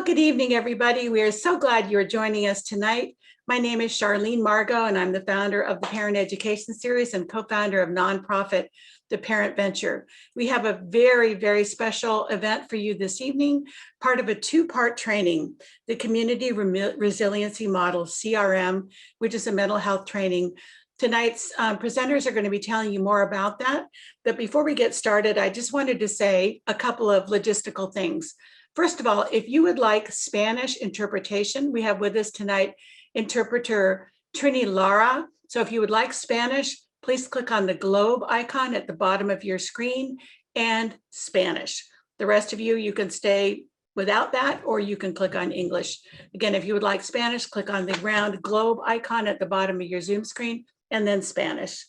Good evening, everybody. We are so glad you're joining us tonight. My name is Charlene Margot, and I'm the founder of the Parent Education Series and co-founder of nonprofit The Parent Venture. We have a very, very special event for you this evening, part of a two-part training, the Community Resiliency Model, CRM, which is a mental health training. Tonight's presenters are going to be telling you more about that. But before we get started, I just wanted to say a couple of logistical things. First of all, if you would like Spanish interpretation, we have with us tonight interpreter Trini Lara. So if you would like Spanish, please click on the globe icon at the bottom of your screen and Spanish. The rest of you, you can stay without that, or you can click on English. Again, if you would like Spanish, click on the round globe icon at the bottom of your Zoom screen and then Spanish.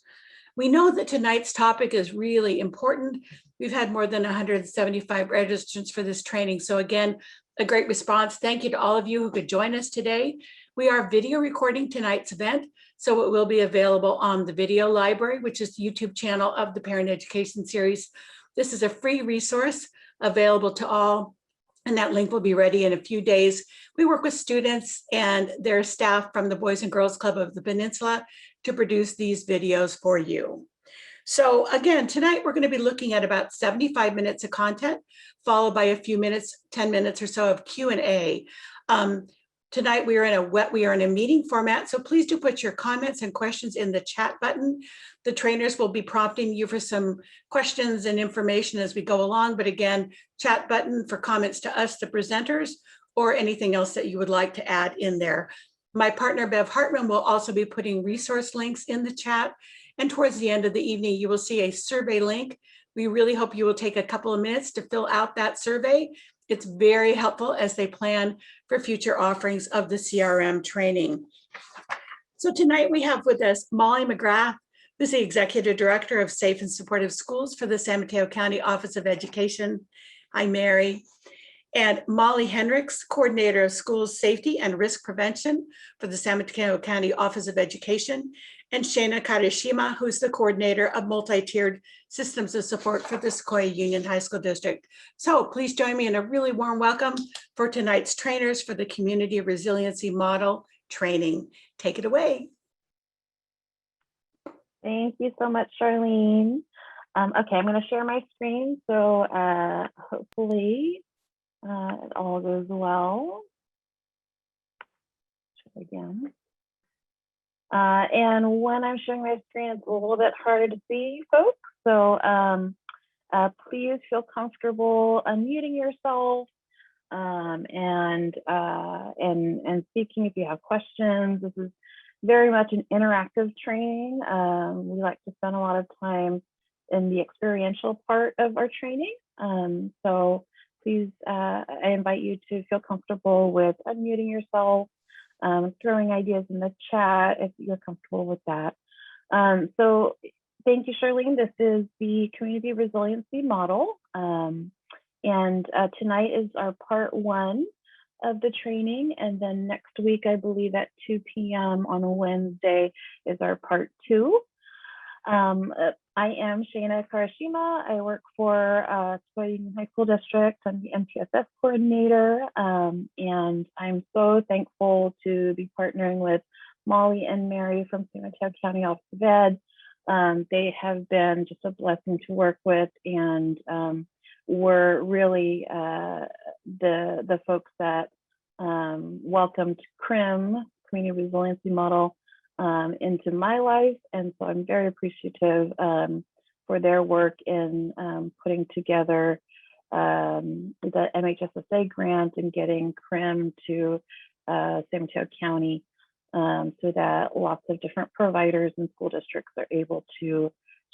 We know that tonight's topic is really important. We've had more than 175 registrants for this training. So again, a great response. Thank you to all of you who could join us today. We are video recording tonight's event, so it will be available on the video library, which is the YouTube channel of the Parent Education Series. This is a free resource available to all, and that link will be ready in a few days. We work with students and their staff from the Boys and Girls Club of the Peninsula to produce these videos for you. So again, tonight we're going to be looking at about 75 minutes of content, followed by a few minutes, 10 minutes or so of Q&A. Tonight we are in a meeting format, so please do put your comments and questions in the chat button. The trainers will be prompting you for some questions and information as we go along, but again, chat button for comments to us, the presenters, or anything else that you would like to add in there. My partner, Bev Hartman, will also be putting resource links in the chat. And towards the end of the evening, you will see a survey link. We really hope you will take a couple of minutes to fill out that survey. It's very helpful as they plan for future offerings of the CRM training. So tonight we have with us Molly McGrath, who's the Executive Director of Safe and Supportive Schools for the San Mateo County Office of Education. Hi, Mary. And Molly Henricks, Coordinator of Schools Safety and Risk Prevention for the San Mateo County Office of Education, and Shana Karashima, who's the Coordinator of Multi-Tiered Systems of Support for the SMCOE Union High School District. So please join me in a really warm welcome for tonight's trainers for the Community Resiliency Model training. Take it away. Thank you so much, Charlene. Okay, I'm going to share my screen, so hopefully it all goes well. Try again. And when I'm showing my screen, it's a little bit harder to see folks. So please feel comfortable unmuting yourself and speaking if you have questions. This is very much an interactive training. We like to spend a lot of time in the experiential part of our training. So please, I invite you to feel comfortable with unmuting yourself, throwing ideas in the chat if you're comfortable with that. So thank you, Charlene. This is the Community Resiliency Model. And tonight is our part one of the training. And then next week, I believe at 2 p.m. on a Wednesday is our part two. I am Shana Karashima. I work for SMCOE Union High School District. I'm the MTSS coordinator, and I'm so thankful to be partnering with Molly and Mary from San Mateo County Office of Ed. They have been just a blessing to work with, and were really the folks that welcomed CRM, Community Resiliency Model, into my life. And so I'm very appreciative for their work in putting together the MHSSA grant and getting CRM to San Mateo County so that lots of different providers and school districts are able to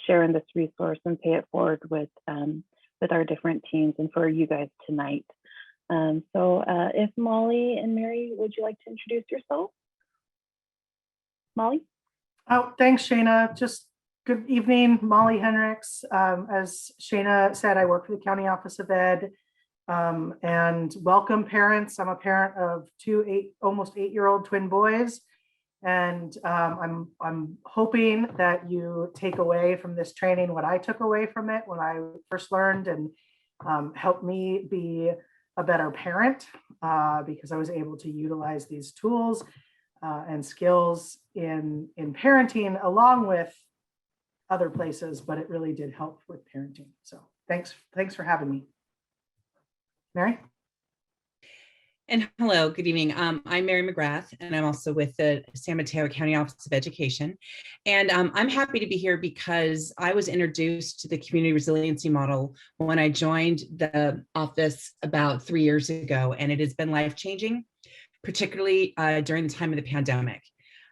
share in this resource and pay it forward with our different teams and for you guys tonight. So if Molly and Mary, would you like to introduce yourself? Molly? Oh, thanks, Shana. Just good evening, Molly Henricks. As Shana said, I work for the County Office of Ed, and welcome parents. I'm a parent of two almost 8-year-old twin boys, and I'm hoping that you take away from this training what I took away from it when I first learned, and help me be a better parent because I was able to utilize these tools and skills in parenting along with other places, but it really did help with parenting. So thanks for having me. Mary? And hello, good evening. I'm Mary McGrath, and I'm also with the San Mateo County Office of Education. And I'm happy to be here because I was introduced to the Community Resiliency Model when I joined the office about 3 years ago, and it has been life-changing, particularly during the time of the pandemic.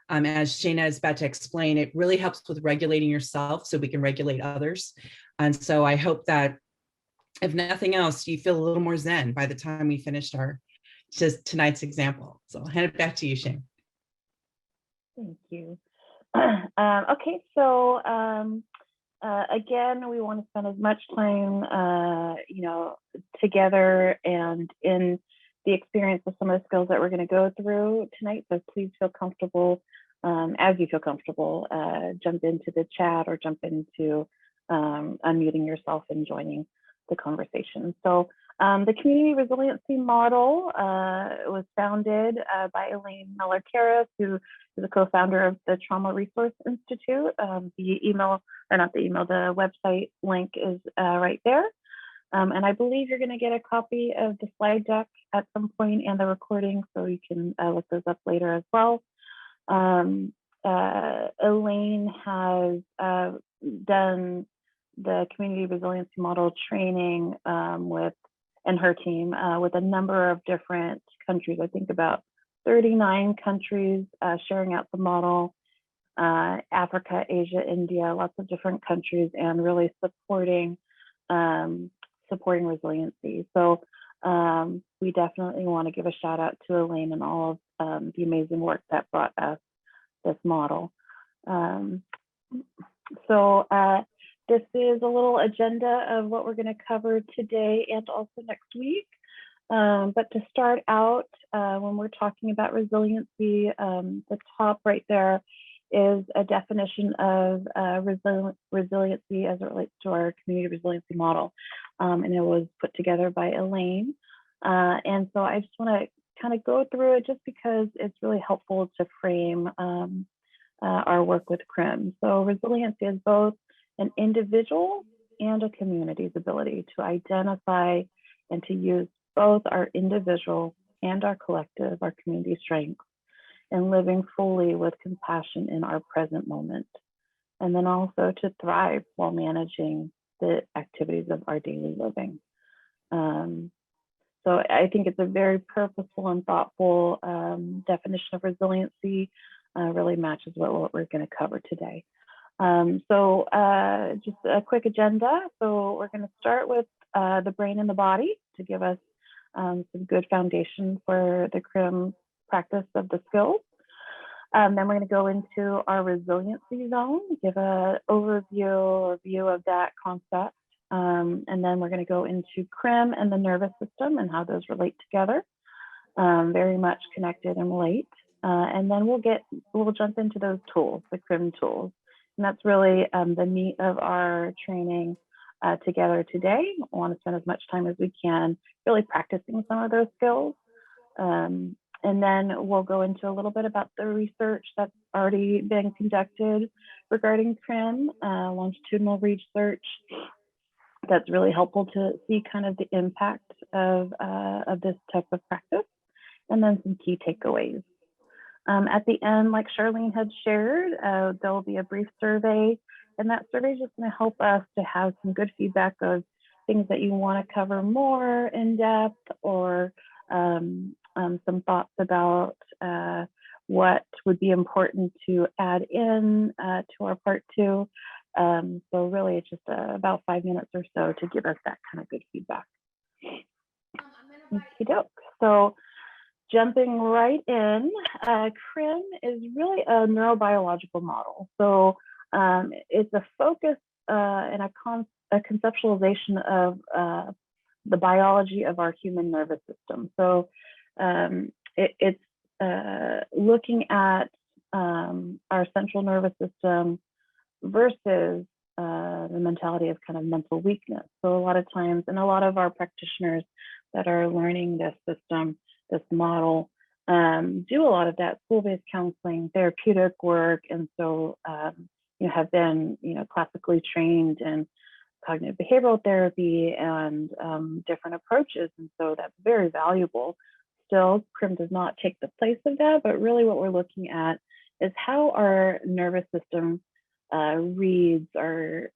As Shana is about to explain, it really helps with regulating yourself so we can regulate others. And so I hope that, if nothing else, you feel a little more zen by the time we finished our just tonight's example. So I'll hand it back to you, Shane. Thank you. Okay, so again, we want to spend as much time, together and in the experience of some of the skills that we're going to go through tonight. So please feel comfortable, as you feel comfortable, jump into the chat or jump into unmuting yourself and joining the conversation. So the Community Resiliency Model was founded by Elaine Miller-Karras, who is a co-founder of the Trauma Resource Institute. The website link is right there. And I believe you're going to get a copy of the slide deck at some point and the recording, so you can look those up later as well. Elaine has done the Community Resiliency Model training and her team with a number of different countries. I think about 39 countries sharing out the model, Africa, Asia, India, lots of different countries, and really supporting resiliency. So we definitely want to give a shout out to Elaine and all of the amazing work that brought us this model. This is a little agenda of what we're going to cover today and also next week. But to start out, when we're talking about resiliency, the top right there is a definition of resiliency as it relates to our Community Resiliency Model. And it was put together by Elaine. And so I just want to kind of go through it just because it's really helpful to frame our work with CRM. So resiliency is both an individual and a community's ability to identify and to use both our individual and our collective, our community strengths, and living fully with compassion in our present moment. And then also to thrive while managing the activities of our daily living. So I think it's a very purposeful and thoughtful definition of resiliency, really matches what we're going to cover today. Just a quick agenda. So we're going to start with the brain and the body to give us some good foundation for the CRM practice of the skills. Then we're going to go into our resiliency zone, give an overview or view of that concept. And then we're going to go into CRM and the nervous system and how those relate together, very much connected and relate. And then we'll jump into those tools, the CRM tools. And that's really the meat of our training together today. I want to spend as much time as we can really practicing some of those skills. And then we'll go into a little bit about the research that's already been conducted regarding CRM, longitudinal research that's really helpful to see kind of the impact of this type of practice, and then some key takeaways. At the end, like Charlene had shared, there will be a brief survey, and that survey is just going to help us to have some good feedback of things that you want to cover more in depth, or some thoughts about what would be important to add in to our part 2. So really it's just about 5 minutes or so to give us that kind of good feedback. Okey-doke. So jumping right in, CRM is really a neurobiological model. So it's a focus and a conceptualization of the biology of our human nervous system. So it's looking at our central nervous system versus the mentality of kind of mental weakness. So a lot of times, and a lot of our practitioners that are learning this system, this model, do a lot of that school-based counseling, therapeutic work, and so have been classically trained in cognitive behavioral therapy and different approaches, and so that's very valuable. Still, CRM does not take the place of that, but really what we're looking at is how our nervous system reads our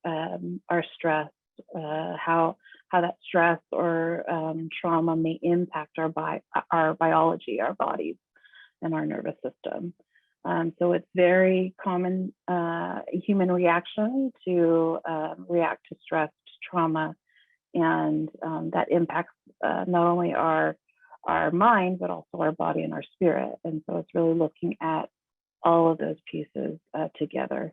stress, how that stress or trauma may impact our biology, our bodies, and our nervous system. So it's very common human reaction to react to stress, to trauma, and that impacts not only our mind, but also our body and our spirit. And so it's really looking at all of those pieces together.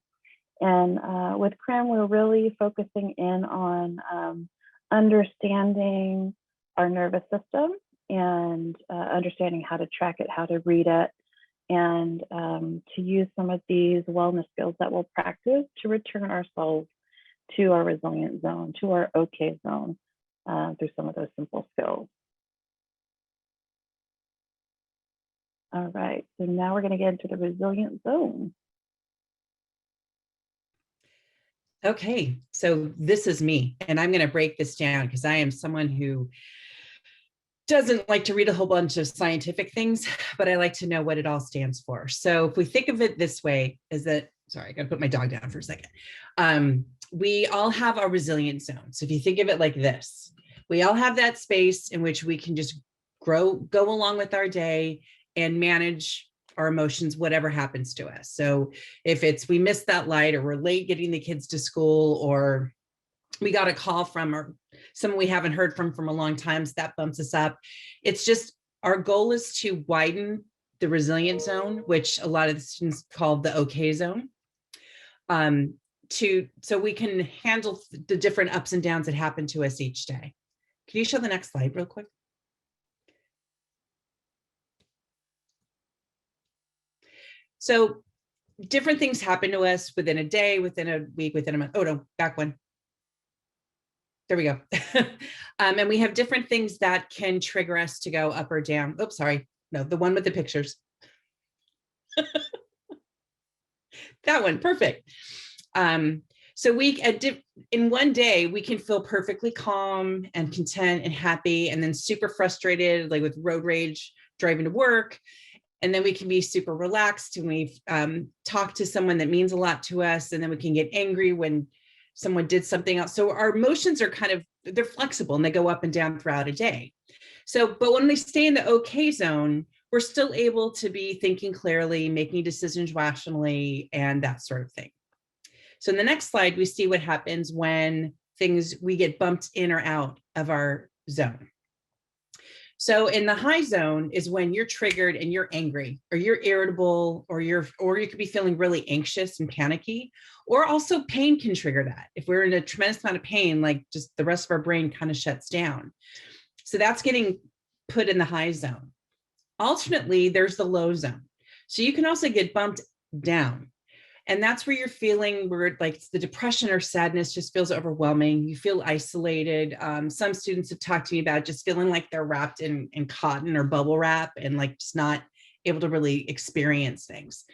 And with CRM, we're really focusing in on understanding our nervous system and understanding how to track it, how to read it, and to use some of these wellness skills that we'll practice to return ourselves to our resilient zone, to our okay zone through some of those simple skills. All right, so now we're going to get into the resilient zone. Okay, so this is me, and I'm going to break this down because I am someone who doesn't like to read a whole bunch of scientific things, but I like to know what it all stands for. So if we think of it this way, is that, sorry, I got to put my dog down for a second. We all have our resilient zone. So if you think of it like this, we all have that space in which we can just go along with our day and manage our emotions, whatever happens to us. So if it's we missed that light, or we're late getting the kids to school, or we got a call from or someone we haven't heard from a long time, so that bumps us up. It's just our goal is to widen the resilient zone, which a lot of the students call the okay zone, so we can handle the different ups and downs that happen to us each day. Can you show the next slide real quick? So different things happen to us within a day, within a week, within a month. Oh no, back one. There we go. And we have different things that can trigger us to go up or down. Oops, sorry. No, the one with the pictures. That one, perfect. So in one day, we can feel perfectly calm and content and happy, and then super frustrated, like with road rage, driving to work. And then we can be super relaxed and we've talked to someone that means a lot to us. And then we can get angry when someone did something else. So our emotions are they're flexible and they go up and down throughout a day. So, but when we stay in the okay zone, we're still able to be thinking clearly, making decisions rationally, and that sort of thing. So in the next slide, we see what happens when we get bumped in or out of our zone. So in the high zone is when you're triggered and you're angry, or you're irritable, or you could be feeling really anxious and panicky, or also pain can trigger that. If we're in a tremendous amount of pain, like just the rest of our brain kind of shuts down. So that's getting put in the high zone. Alternately, there's the low zone. So you can also get bumped down. And that's where you're feeling where like the depression or sadness just feels overwhelming. You feel isolated. Some students have talked to me about just feeling like they're wrapped in cotton or bubble wrap and like just not able to really experience things.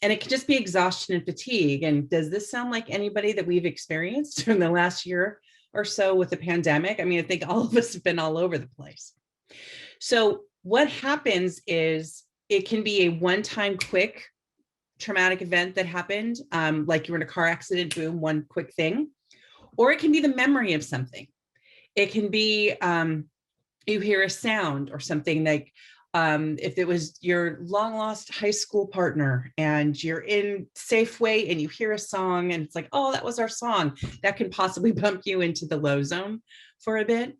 And it can just be exhaustion and fatigue. And does this sound like anybody that we've experienced in the last year or so with the pandemic? I mean, I think all of us have been all over the place. So what happens is it can be a one-time quick traumatic event that happened, like you were in a car accident, boom, one quick thing, or it can be the memory of something. It can be you hear a sound or something like if it was your long lost high school partner and you're in Safeway and you hear a song and it's like, oh, that was our song. That can possibly bump you into the low zone for a bit.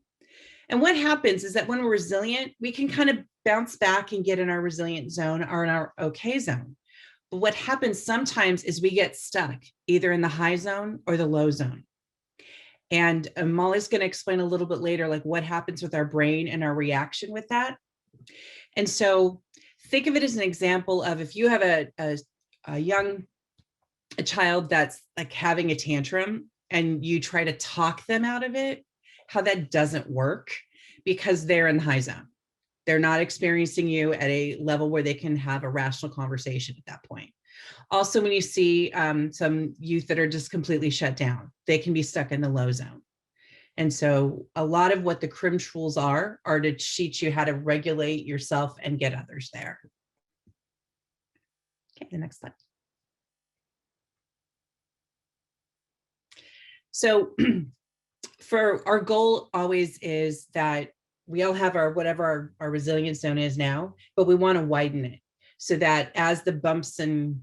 And what happens is that when we're resilient, we can kind of bounce back and get in our resilient zone or in our okay zone. But what happens sometimes is we get stuck either in the high zone or the low zone. And Molly's going to explain a little bit later, like what happens with our brain and our reaction with that. And so think of it as an example of if you have a child that's like having a tantrum and you try to talk them out of it, how that doesn't work, because they're in the high zone. They're not experiencing you at a level where they can have a rational conversation at that point. Also, when you see some youth that are just completely shut down, they can be stuck in the low zone. And so a lot of what the CRM tools are to teach you how to regulate yourself and get others there. Okay, the next slide. So for our goal always is that we all have our whatever our resilience zone is now, but we want to widen it so that as the bumps and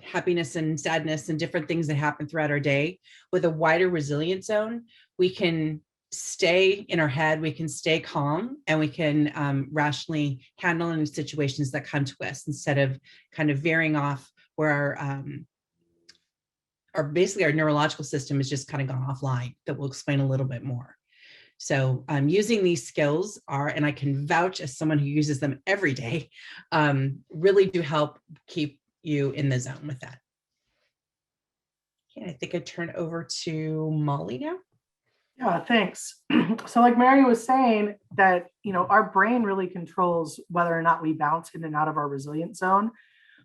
happiness and sadness and different things that happen throughout our day, with a wider resilience zone, we can stay in our head, we can stay calm, and we can rationally handle any situations that come to us instead of kind of veering off where basically our neurological system has just kind of gone offline, that we'll explain a little bit more. So using these skills and I can vouch as someone who uses them every day, really do help keep you in the zone with that. Okay, I think I turn over to Molly now. Yeah, thanks. So like Mary was saying that, our brain really controls whether or not we bounce in and out of our resilience zone,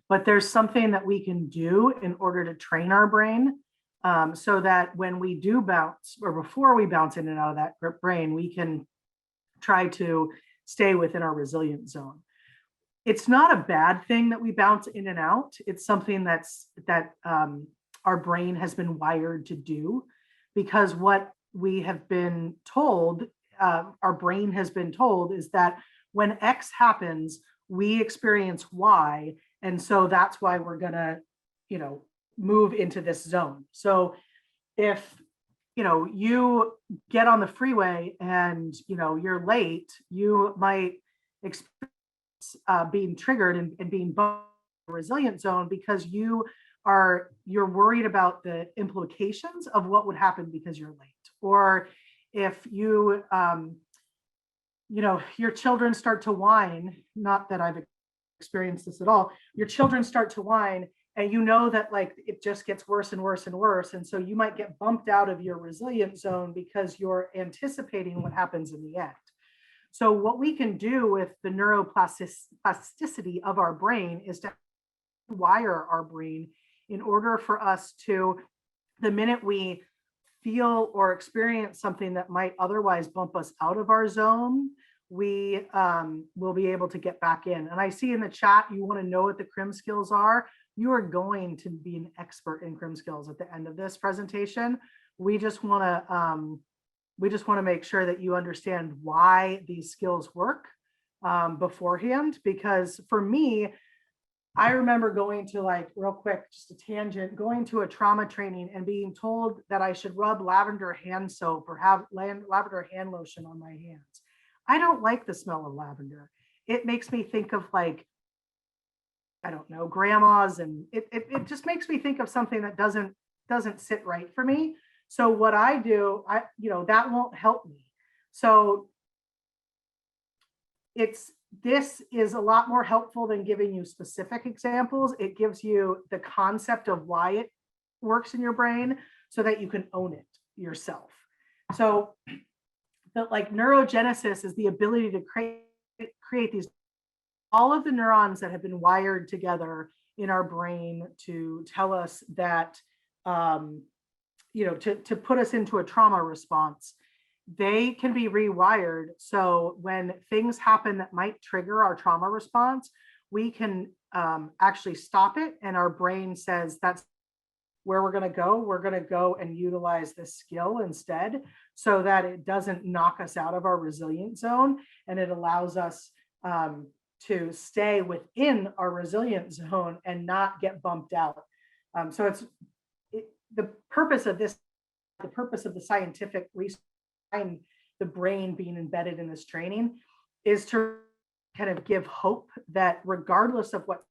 but there's something that we can do in order to train our brain so that when we do bounce or before we bounce in and out of that brain, we can try to stay within our resilience zone. It's not a bad thing that we bounce in and out. It's something that our brain has been wired to do, because what we have been told, our brain has been told, is that when X happens, we experience Y. And so that's why we're gonna, move into this zone. So if, you get on the freeway and, you're late, you might experience being triggered and being bumped in the resilient zone because you're worried about the implications of what would happen because you're late. Or if you, your children start to whine, not that I've experienced this at all, your children start to whine and that like it just gets worse and worse and worse. And so you might get bumped out of your resilient zone because you're anticipating what happens in the end. So what we can do with the neuroplasticity of our brain is to wire our brain in order for us to, the minute we feel or experience something that might otherwise bump us out of our zone, we will be able to get back in. And I see in the chat, you want to know what the CRM skills are. You are going to be an expert in CRM skills at the end of this presentation. We just want to make sure that you understand why these skills work beforehand, because for me, I remember going to, like, real quick, just a tangent, going to a trauma training and being told that I should rub lavender hand soap or have lavender hand lotion on my hands. I don't like the smell of lavender. It makes me think of, like, I don't know, grandmas, and it just makes me think of something that doesn't sit right for me. So what I do, that won't help me. So this is a lot more helpful than giving you specific examples. It gives you the concept of why it works in your brain so that you can own it yourself. So like neurogenesis is the ability to create these, all of the neurons that have been wired together in our brain to tell us that, to put us into a trauma response. They can be rewired. So when things happen that might trigger our trauma response, we can actually stop it. And our brain says, that's where we're going to go. We're going to go and utilize this skill instead, so that it doesn't knock us out of our resilient zone. And it allows us to stay within our resilient zone and not get bumped out. So the purpose of the scientific research and the brain being embedded in this training is to kind of give hope that regardless of what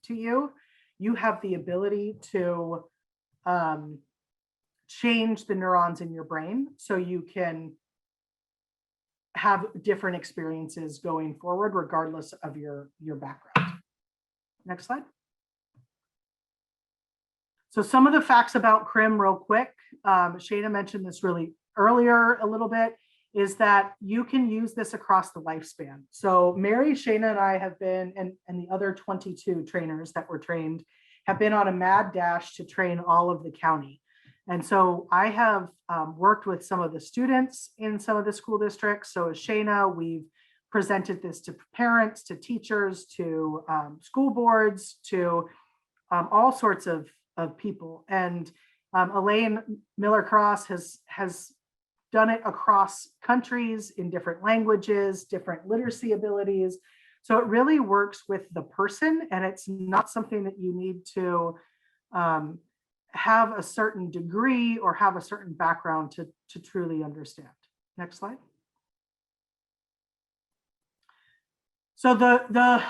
to you, you have the ability to change the neurons in your brain so you can have different experiences going forward, regardless of your background. Next slide. So some of the facts about CRM real quick. Shana mentioned this really earlier a little bit. is that you can use this across the lifespan. So Mary, Shana, and I have been, and the other 22 trainers that were trained, have been on a mad dash to train all of the county. And so I have worked with some of the students in some of the school districts. So as Shana, we've presented this to parents, to teachers, to school boards, to all sorts of people. And Elaine Miller-Cross has done it across countries in different languages, different literacy abilities. So it really works with the person, and it's not something that you need to have a certain degree or have a certain background to truly understand. Next slide. So the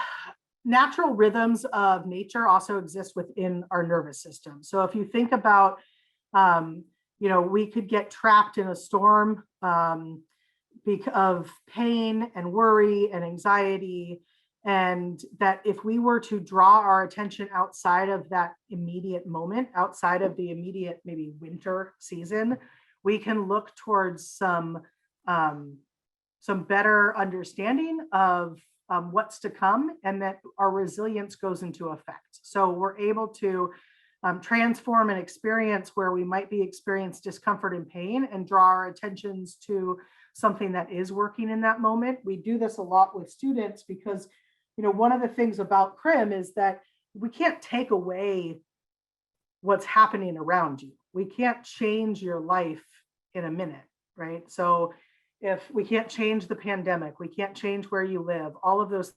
natural rhythms of nature also exist within our nervous system. So if you think about, we could get trapped in a storm because of pain and worry and anxiety. And that if we were to draw our attention outside of that immediate moment, outside of the immediate maybe winter season, we can look towards some better understanding of what's to come, and that our resilience goes into effect. So we're able to transform an experience where we might be experiencing discomfort and pain and draw our attentions to something that is working in that moment. We do this a lot with students because, one of the things about CRM is that we can't take away what's happening around you. We can't change your life in a minute, right? So if we can't change the pandemic, we can't change where you live, all of those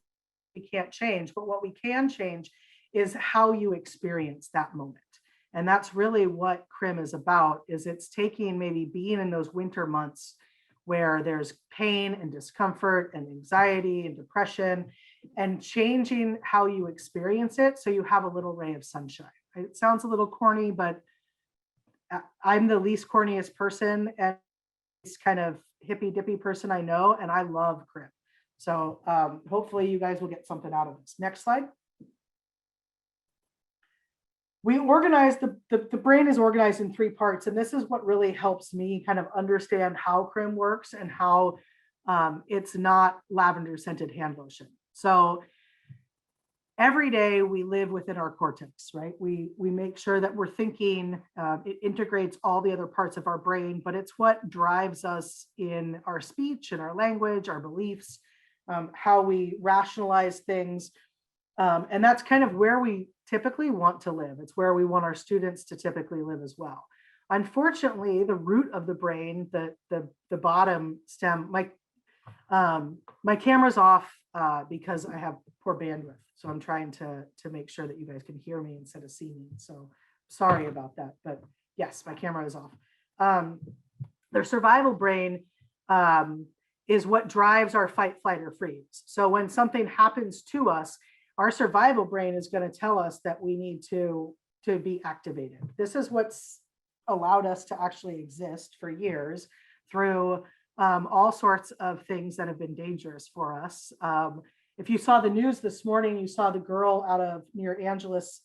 we can't change, but what we can change is how you experience that moment. And that's really what CRM is about, is it's taking maybe being in those winter months where there's pain and discomfort and anxiety and depression, and changing how you experience it so you have a little ray of sunshine. It sounds a little corny, but I'm the least corniest person and this kind of hippy dippy person I know, and I love CRM. So hopefully you guys will get something out of this. Next slide. We organize, the brain is organized in 3 parts, and this is what really helps me kind of understand how CRM works and how it's not lavender scented hand lotion. So every day we live within our cortex, right? We make sure that we're thinking, it integrates all the other parts of our brain, but it's what drives us in our speech and our language, our beliefs, how we rationalize things. And that's kind of where we typically want to live. It's where we want our students to typically live as well. Unfortunately, the root of the brain, the bottom stem, my camera's off because I have poor bandwidth. So I'm trying to make sure that you guys can hear me instead of see me. So sorry about that, but yes, my camera is off. Their survival brain is what drives our fight, flight, or freeze. So when something happens to us, our survival brain is going to tell us that we need to be activated. This is what's allowed us to actually exist for years through all sorts of things that have been dangerous for us. If you saw the news this morning, you saw the girl out of near Angeles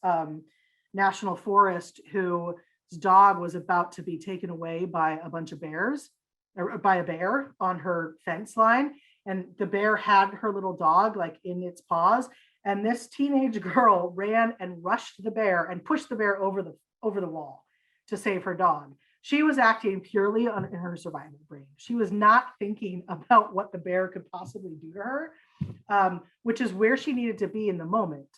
National Forest whose dog was about to be taken away by a bunch of bears, or by a bear on her fence line. And the bear had her little dog like in its paws. And this teenage girl ran and rushed the bear and pushed the bear over the wall to save her dog. She was acting purely in her survival brain. She was not thinking about what the bear could possibly do to her, which is where she needed to be in the moment,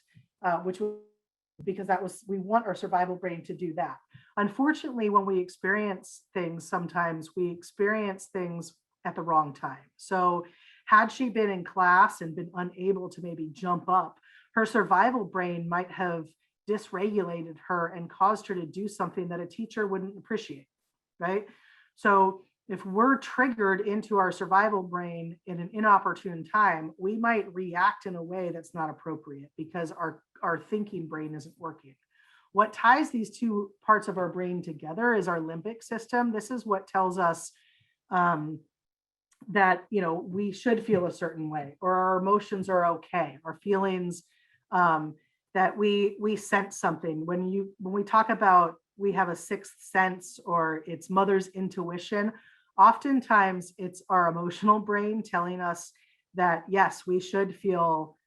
because we want our survival brain to do that. Unfortunately, when we experience things, sometimes we experience things at the wrong time. So had she been in class and been unable to maybe jump up, her survival brain might have dysregulated her and caused her to do something that a teacher wouldn't appreciate, right? So if we're triggered into our survival brain in an inopportune time, we might react in a way that's not appropriate because our thinking brain isn't working. What ties these 2 parts of our brain together is our limbic system. This is what tells us that we should feel a certain way, or our emotions are okay, our feelings, that we sense something. When we talk about we have a 6th sense, or it's mother's intuition, Oftentimes it's our emotional brain telling us that, yes, we should feel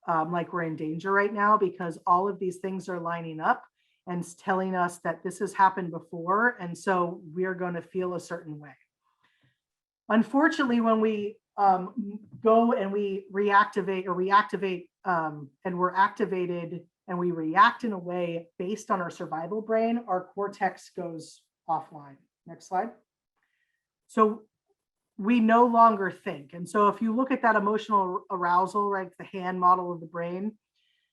like we're in danger right now because all of these things are lining up and telling us that this has happened before. And so we're going to feel a certain way. Unfortunately, when we go and we reactivate and we're activated and we react in a way based on our survival brain, our cortex goes offline. Next slide. So we no longer think. And so if you look at that emotional arousal, right, the hand model of the brain,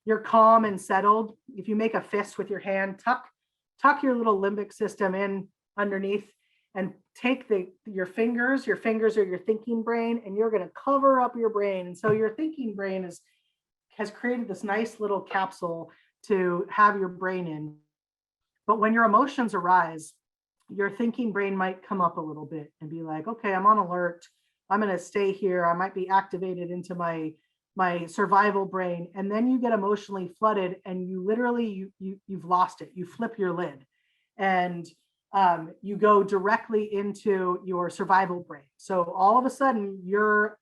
you're calm and settled. If you make a fist with your hand, tuck your little limbic system in underneath and take your fingers are your thinking brain, and you're going to cover up your brain. And so your thinking brain has created this nice little capsule to have your brain in. But when your emotions arise, your thinking brain might come up a little bit and be like, okay, I'm on alert. I'm going to stay here. I might be activated into my survival brain. And then you get emotionally flooded and you literally, you've lost it. You flip your lid and you go directly into your survival brain. So all of a sudden your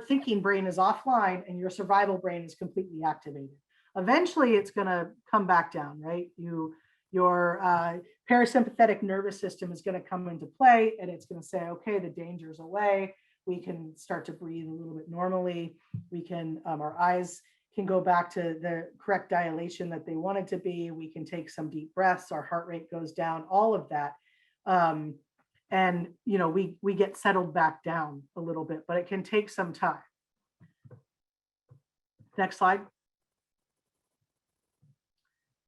thinking brain is offline and your survival brain is completely activated. Eventually it's going to come back down, right? Your parasympathetic nervous system is going to come into play and it's going to say, okay, the danger's away. We can start to breathe a little bit normally. We can, our eyes can go back to the correct dilation that they wanted to be. We can take some deep breaths. Our heart rate goes down, all of that. And, we get settled back down a little bit, but it can take some time. Next slide.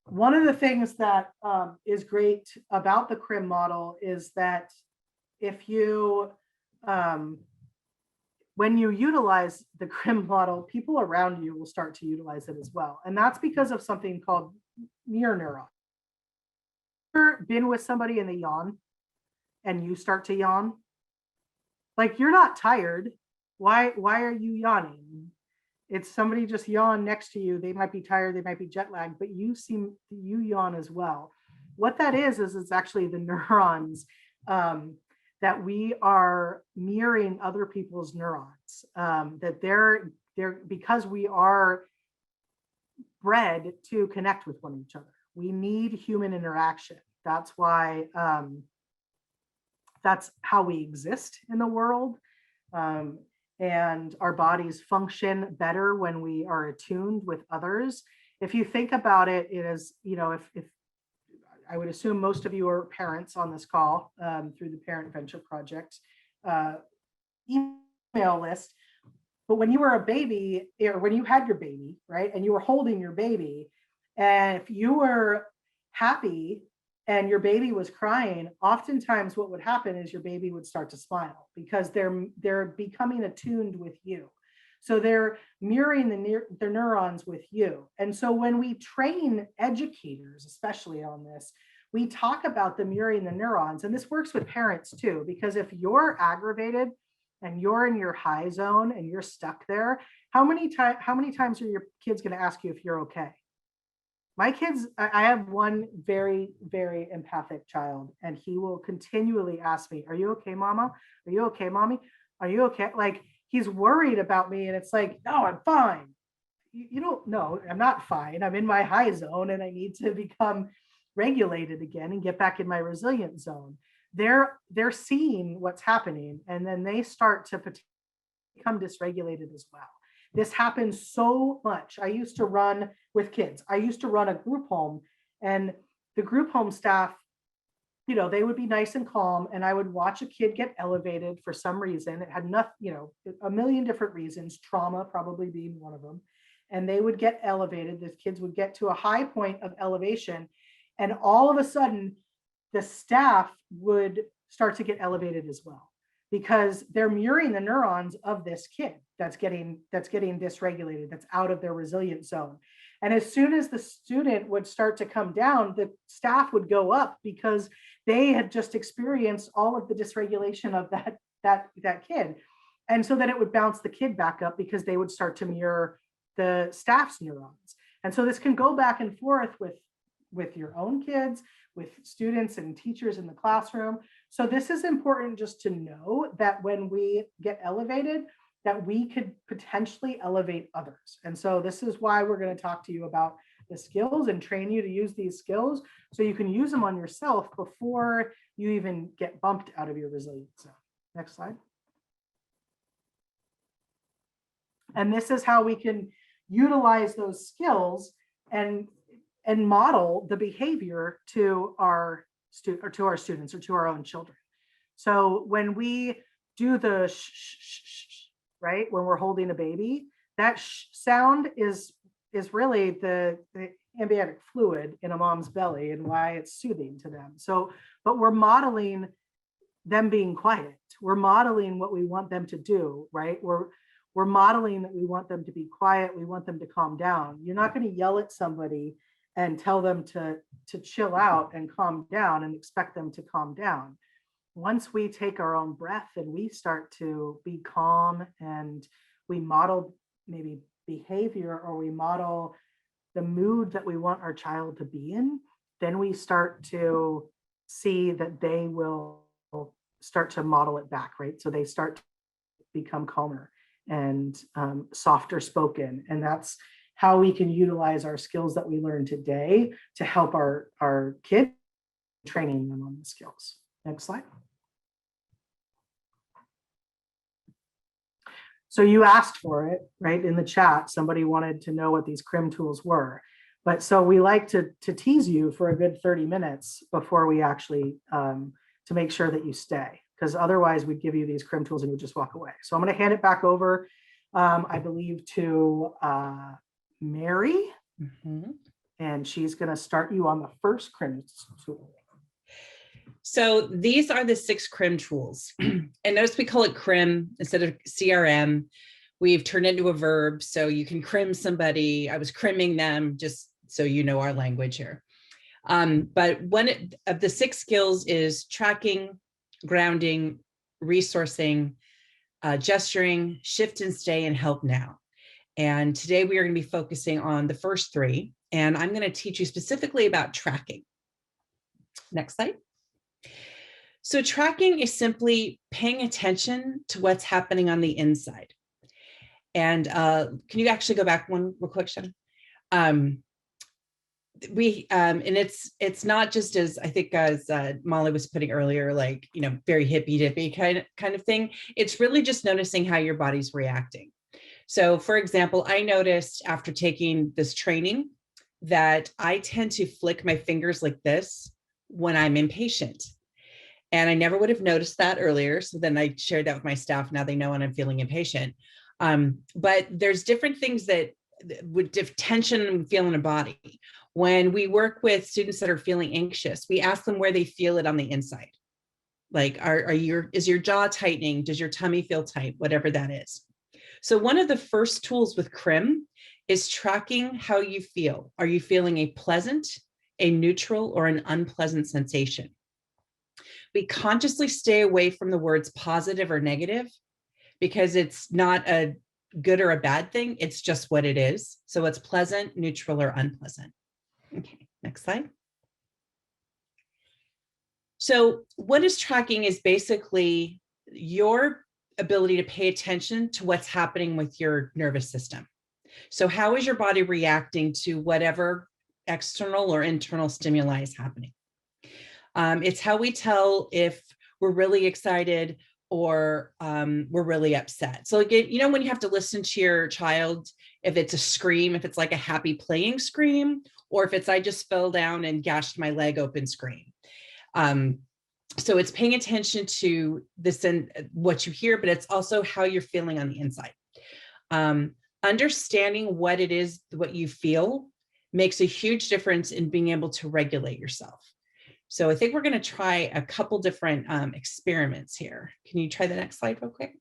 One of the things that is great about the CRM model is that if you, when you utilize the CRM model, people around you will start to utilize it as well. And that's because of something called mirror neuron. Ever been with somebody and they yawn and you start to yawn? Like, you're not tired. Why are you yawning? It's somebody just yawned next to you. They might be tired, they might be jet lagged, but you yawn as well. What that is it's actually the neurons that we are mirroring other people's neurons. That they're because we are bred to connect with one another. We need human interaction. That's why that's how we exist in the world. And our bodies function better when we are attuned with others. If you think about it, it is, if I would assume most of you are parents on this call through the Parent Venture Project email list. But when you were a baby, or when you had your baby, right, and you were holding your baby, and if you were happy and your baby was crying, oftentimes what would happen is your baby would start to smile because they're becoming attuned with you. So they're mirroring the neurons with you. And so when we train educators, especially on this, we talk about the mirroring the neurons. And this works with parents too, because if you're aggravated and you're in your high zone and you're stuck there, how many times are your kids going to ask you if you're okay? My kids, I have one very, very empathic child, and he will continually ask me, are you okay, mama? Are you okay, mommy? Are you okay? Like, he's worried about me, and it's like, no, I'm fine. You don't know, I'm not fine. I'm in my high zone and I need to become regulated again and get back in my resilient zone. They're seeing what's happening, and then they start to become dysregulated as well. This happens so much. I used to run with kids. I used to run a group home, and the group home staff, they would be nice and calm, and I would watch a kid get elevated for some reason. It had nothing, a million different reasons, trauma probably being one of them. And they would get elevated. The kids would get to a high point of elevation, and all of a sudden the staff would start to get elevated as well, because they're mirroring the neurons of this kid that's getting dysregulated, that's out of their resilient zone. And as soon as the student would start to come down, the staff would go up because they had just experienced all of the dysregulation of that kid. And so then it would bounce the kid back up because they would start to mirror the staff's neurons. And so this can go back and forth with with your own kids, with students and teachers in the classroom. So this is important just to know that when we get elevated, that we could potentially elevate others. And so this is why we're going to talk to you about the skills and train you to use these skills so you can use them on yourself before you even get bumped out of your resilience zone. Next slide. And this is how we can utilize those skills and model the behavior to our students or to our own children. So when we do the shh, right, when we're holding a baby, that shh sound is really the amniotic fluid in a mom's belly and why it's soothing to them. So, but we're modeling them being quiet. We're modeling what we want them to do, right? We're modeling that we want them to be quiet. We want them to calm down. You're not going to yell at somebody and tell them to chill out and calm down and expect them to calm down. Once we take our own breath and we start to be calm and we model maybe behavior or we model the mood that we want our child to be in, then we start to see that they will start to model it back, right? So they start to become calmer and softer spoken. And that's how we can utilize our skills that we learn today to help our kids, training them on the skills. Next slide. So you asked for it, right? In the chat, somebody wanted to know what these CRM tools were. But so we like to tease you for a good 30 minutes before we actually, to make sure that you stay, because otherwise we'd give you these CRM tools and you just walk away. So I'm going to hand it back over, I believe, to Mary, and she's going to start you on the first CRM tool. So these are the 6 CRM tools. And notice we call it CRM instead of CRM. We've turned it into a verb. So you can CRM somebody. I was CRMing them, just so you know our language here. But one of the 6 skills is tracking, grounding, resourcing, gesturing, shift and stay, and help now. And today we are going to be focusing on the first 3. And I'm going to teach you specifically about tracking. Next slide. So tracking is simply paying attention to what's happening on the inside. And can you actually go back one real quick, Shana? And it's not just as I think as Molly was putting earlier, like, you know, very hippy dippy kind of thing. It's really just noticing how your body's reacting. So for example, I noticed after taking this training that I tend to flick my fingers like this when I'm impatient. And I never would have noticed that earlier. So then I shared that with my staff. Now they know when I'm feeling impatient. But there's different things that with tension and feel in a body. When we work with students that are feeling anxious, we ask them where they feel it on the inside. Like, is your jaw tightening? Does your tummy feel tight? Whatever that is. So one of the first tools with CRM is tracking how you feel. Are you feeling a pleasant, a neutral, or an unpleasant sensation? We consciously stay away from the words positive or negative because it's not a good or a bad thing. It's just what it is. So it's pleasant, neutral, or unpleasant. Okay, next slide. So what is tracking is basically your ability to pay attention to what's happening with your nervous system. So how is your body reacting to whatever external or internal stimuli is happening? It's how we tell if we're really excited or we're really upset. So again, you know, when you have to listen to your child, if it's a scream, if it's like a happy playing scream, or if it's I just fell down and gashed my leg open scream. So it's paying attention to this and what you hear, but it's also how you're feeling on the inside. Understanding what it is, what you feel makes a huge difference in being able to regulate yourself. So I think we're going to try a couple different experiments here. Can you try the next slide real quick?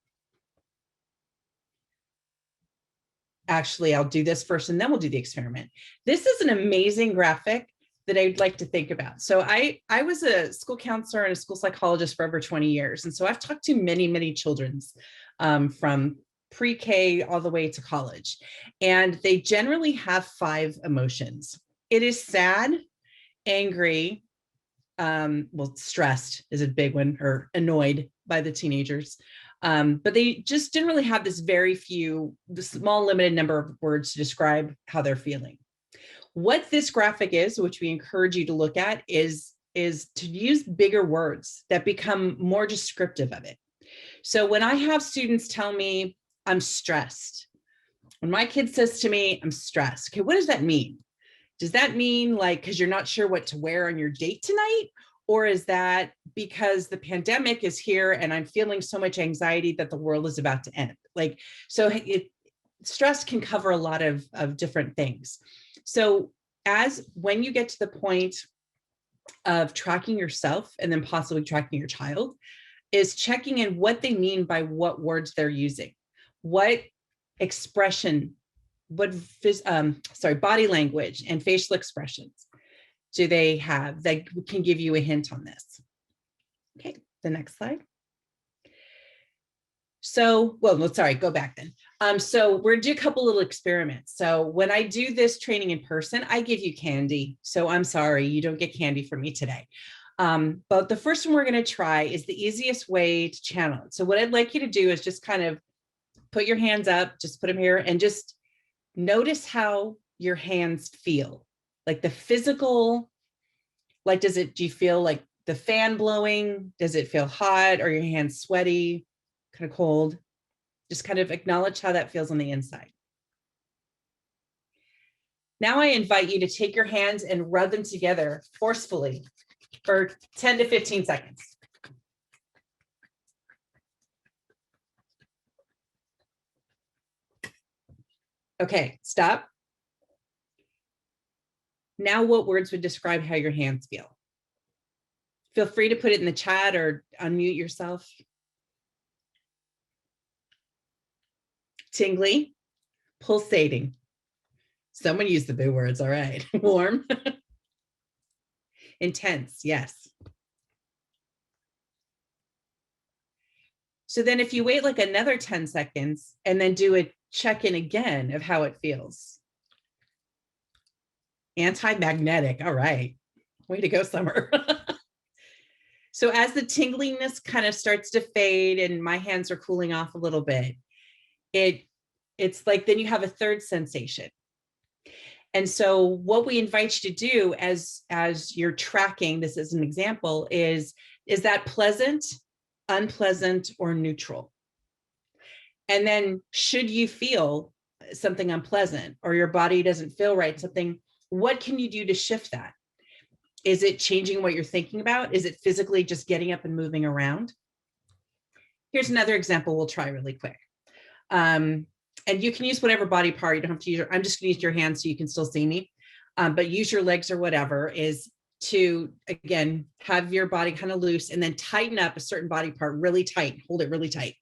Actually, I'll do this first and then we'll do the experiment. This is an amazing graphic that I'd like to think about. So I was a school counselor and a school psychologist for over 20 years. And so I've talked to many, many children's from pre-K all the way to college. And they generally have 5 emotions. It is sad, angry, well, stressed is a big one, or annoyed by the teenagers. But they just didn't really have the small limited number of words to describe how they're feeling. What this graphic is, which we encourage you to look at, is to use bigger words that become more descriptive of it. So when I have students tell me I'm stressed, when my kid says to me, I'm stressed, okay, what does that mean? Does that mean like, because you're not sure what to wear on your date tonight? Or is that because the pandemic is here and I'm feeling so much anxiety that the world is about to end? Like, so stress can cover a lot of different things. So when you get to the point of tracking yourself and then possibly tracking your child, is checking in what they mean by what words they're using, what expression, body language and facial expressions do they have that can give you a hint on this. Okay, the next slide. So, go back then. So we're gonna do a couple little experiments. So when I do this training in person, I give you candy. So I'm sorry, you don't get candy from me today. But the first one we're gonna try is the easiest way to channel it. So what I'd like you to do is just kind of put your hands up, just put them here and just notice how your hands feel. Like the physical, like do you feel like the fan blowing? Does it feel hot? Or your hands sweaty, kind of cold? Just kind of acknowledge how that feels on the inside. Now I invite you to take your hands and rub them together forcefully for 10 to 15 seconds. Okay, stop. Now what words would describe how your hands feel? Feel free to put it in the chat or unmute yourself. Tingly, pulsating. Someone used the big words, all right. Warm. Intense, yes. So then if you wait like another 10 seconds and then do a check-in again of how it feels. Anti-magnetic, all right. Way to go, Summer. So as the tingliness kind of starts to fade and my hands are cooling off a little bit, it's like then you have a third sensation. And so what we invite you to do as you're tracking, this is an example, is that pleasant, unpleasant, or neutral? And then should you feel something unpleasant or your body doesn't feel right, what can you do to shift that? Is it changing what you're thinking about? Is it physically just getting up and moving around? Here's another example we'll try really quick. And you can use whatever body part, you don't have to use I'm just gonna use your hands so you can still see me, but use your legs or whatever, is to, again, have your body kind of loose and then tighten up a certain body part really tight, hold it really tight.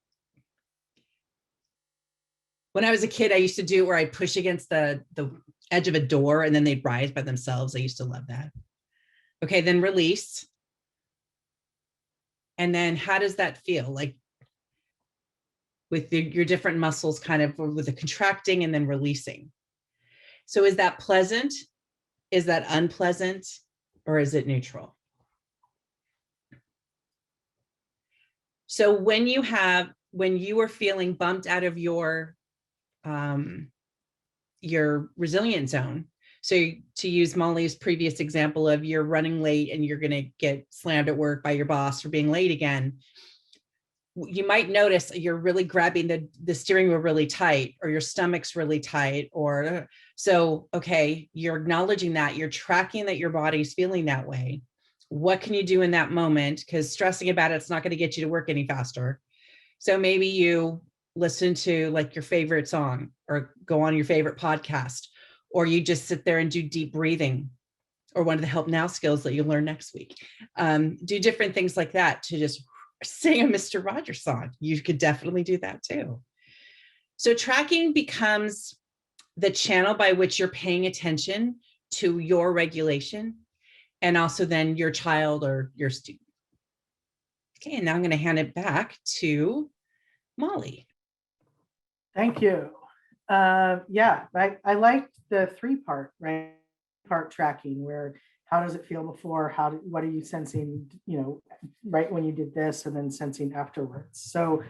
When I was a kid, I used to do where I push against the edge of a door and then they'd rise by themselves. I used to love that. Okay, then release. And then how does that feel? Like with your different muscles kind of with the contracting and then releasing. So is that pleasant? Is that unpleasant? Or is it neutral? So when you are feeling bumped out of your resilient zone, so to use Molly's previous example of you're running late and you're going to get slammed at work by your boss for being late again, you might notice you're really grabbing the steering wheel really tight, or your stomach's really tight, or so, okay, you're acknowledging that, you're tracking that your body's feeling that way. What can you do in that moment? Because stressing about it's not going to get you to work any faster. So maybe you listen to like your favorite song or go on your favorite podcast, or you just sit there and do deep breathing, or one of the Help Now skills that you'll learn next week. Do different things like that to just sing a Mr. Rogers song. You could definitely do that too. So tracking becomes the channel by which you're paying attention to your regulation and also then your child or your student. Okay, and now I'm going to hand it back to Molly. Thank you. Yeah, I liked the three-part, right? Part tracking where How does it feel before? What are you sensing, you know, right when you did this, and then sensing afterwards? So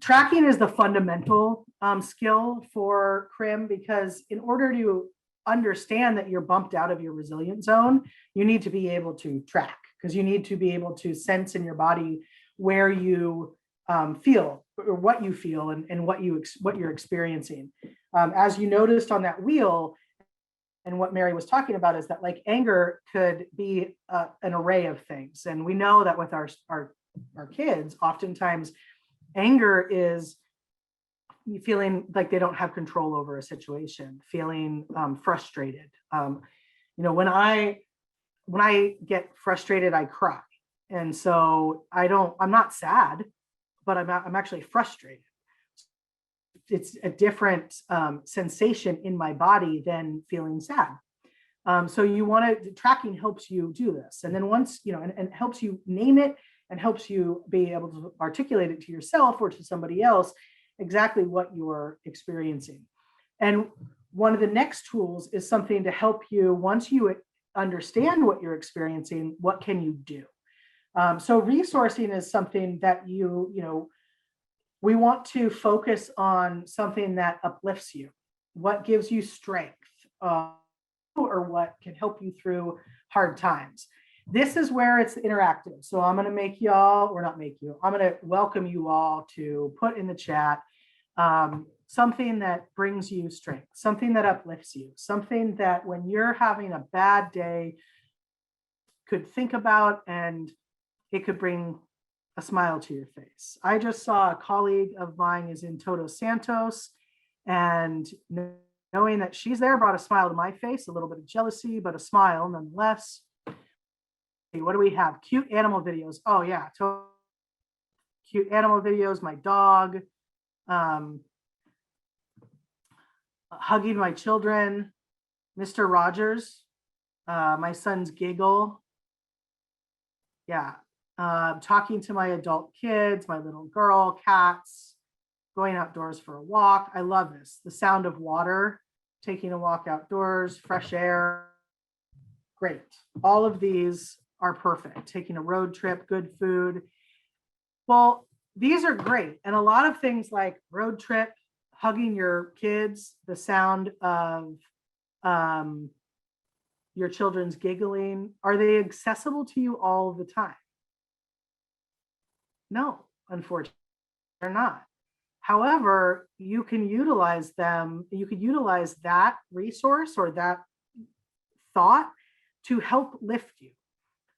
tracking is the fundamental skill for CRIM, because in order to understand that you're bumped out of your resilient zone, you need to be able to track, because you need to be able to sense in your body where you feel, or what you feel, and what you're experiencing. As you noticed on that wheel, and what Mary was talking about, is that like anger could be an array of things. And we know that with our kids, oftentimes anger is feeling like they don't have control over a situation, feeling frustrated. You know, when I get frustrated, I cry. And so I'm not sad, but I'm actually frustrated. It's a different sensation in my body than feeling sad. So tracking helps you do this. And then once, you know, and helps you name it, and helps you be able to articulate it to yourself or to somebody else exactly what you're experiencing. And one of the next tools is something to help you, once you understand what you're experiencing, what can you do? So resourcing is something that we want to focus on something that uplifts you, what gives you strength, or what can help you through hard times. This is where it's interactive. So I'm going to welcome you all to put in the chat something that brings you strength, something that uplifts you, something that when you're having a bad day could think about, and it could bring a smile to your face. I just saw a colleague of mine is in Todos Santos, and knowing that she's there brought a smile to my face, a little bit of jealousy, but a smile nonetheless. What do we have? Cute animal videos. Oh yeah, cute animal videos. My dog, hugging my children, Mr. Rogers, my son's giggle. Yeah, talking to my adult kids, my little girl, cats, going outdoors for a walk. I love this. The sound of water, taking a walk outdoors, fresh air. Great. All of these are perfect. Taking a road trip, good food. Well, these are great. And a lot of things like road trip, hugging your kids, the sound of your children's giggling, are they accessible to you all the time? No, unfortunately, they're not. However, you can utilize them. You could utilize that resource or that thought to help lift you.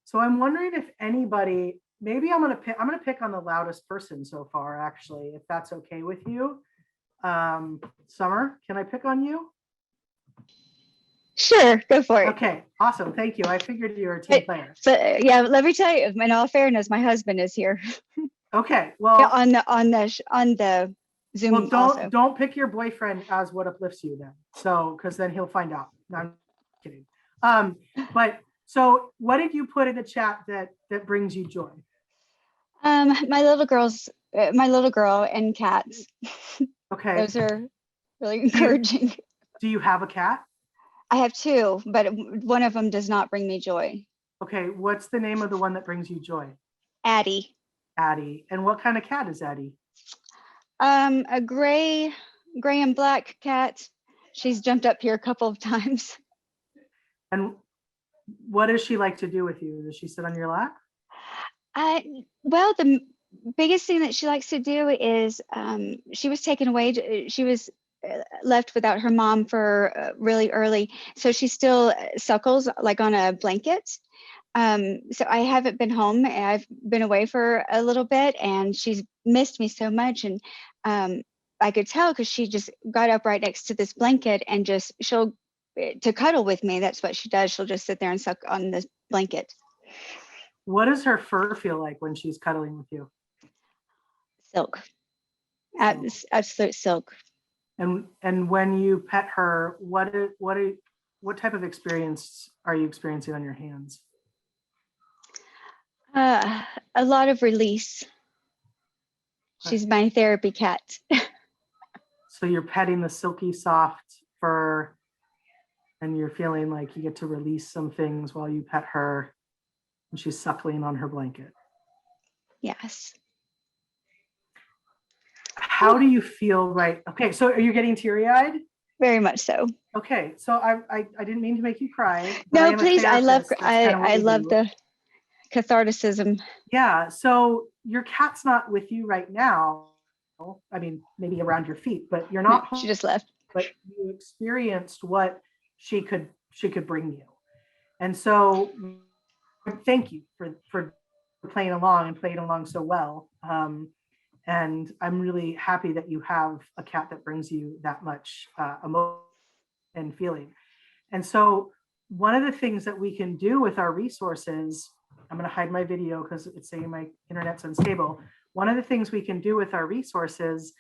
So I'm wondering if anybody, maybe I'm going to pick on the loudest person so far, actually, if that's okay with you. Summer, can I pick on you? Sure, go for it. Okay, awesome. Thank you. I figured you were a team player. So yeah, let me tell you, in all fairness, my husband is here. Okay, well, yeah, on the Zoom. Well, also. don't pick your boyfriend as what uplifts you then. So, because then he'll find out. No, I'm kidding. But so what did you put in the chat that brings you joy? My little girl and cats. Okay. Those are really encouraging. Do you have a cat? I have two, but one of them does not bring me joy. Okay, what's the name of the one that brings you joy? Addie. Addie. And what kind of cat is Addie? A gray and black cat. She's jumped up here a couple of times. And what does she like to do with you? Does she sit on your lap? Well, the biggest thing that she likes to do is she was taken away. She was left without her mom for really early, so she still suckles like on a blanket. So I haven't been home, and I've been away for a little bit, and she's missed me so much. And I could tell because she just got up right next to this blanket and she'll to cuddle with me. That's what she does. She'll just sit there and suck on the blanket. What does her fur feel like when she's cuddling with you? Silk. Absolute silk. And when you pet her, what type of experience are you experiencing on your hands? A lot of release. She's my therapy cat. So you're petting the silky soft fur and you're feeling like you get to release some things while you pet her and she's suckling on her blanket. Yes. How do you feel right? Okay, so are you getting teary-eyed? Very much so. Okay, so I didn't mean to make you cry. But I No, am a please. I love therapist. That's kinda what I we love do. the catharticism. Yeah, so your cat's not with you right now. I mean, maybe around your feet, but you're No, not she home, just left. but you experienced what she could bring you. And so thank you for playing along and playing along so well. And I'm really happy that you have a cat that brings you that much emotion and feeling. And so one of the things that we can do with our resources, I'm going to hide my video because it's saying my internet's unstable. One of the things we can do with our resources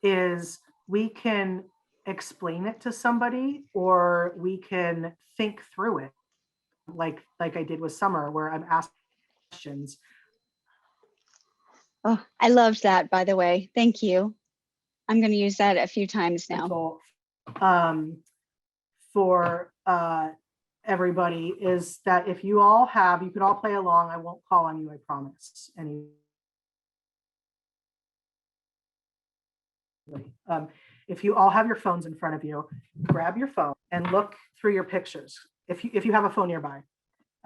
is we can explain it to somebody, or we can think through it, like I did with Summer, where I'm asking questions. Oh, I loved that, by the way. Thank you. I'm going to use that a few times now. For everybody is that if you all have, you can all play along. I won't call on you, I promise. If you all have your phones in front of you, grab your phone and look through your pictures. If you have a phone nearby,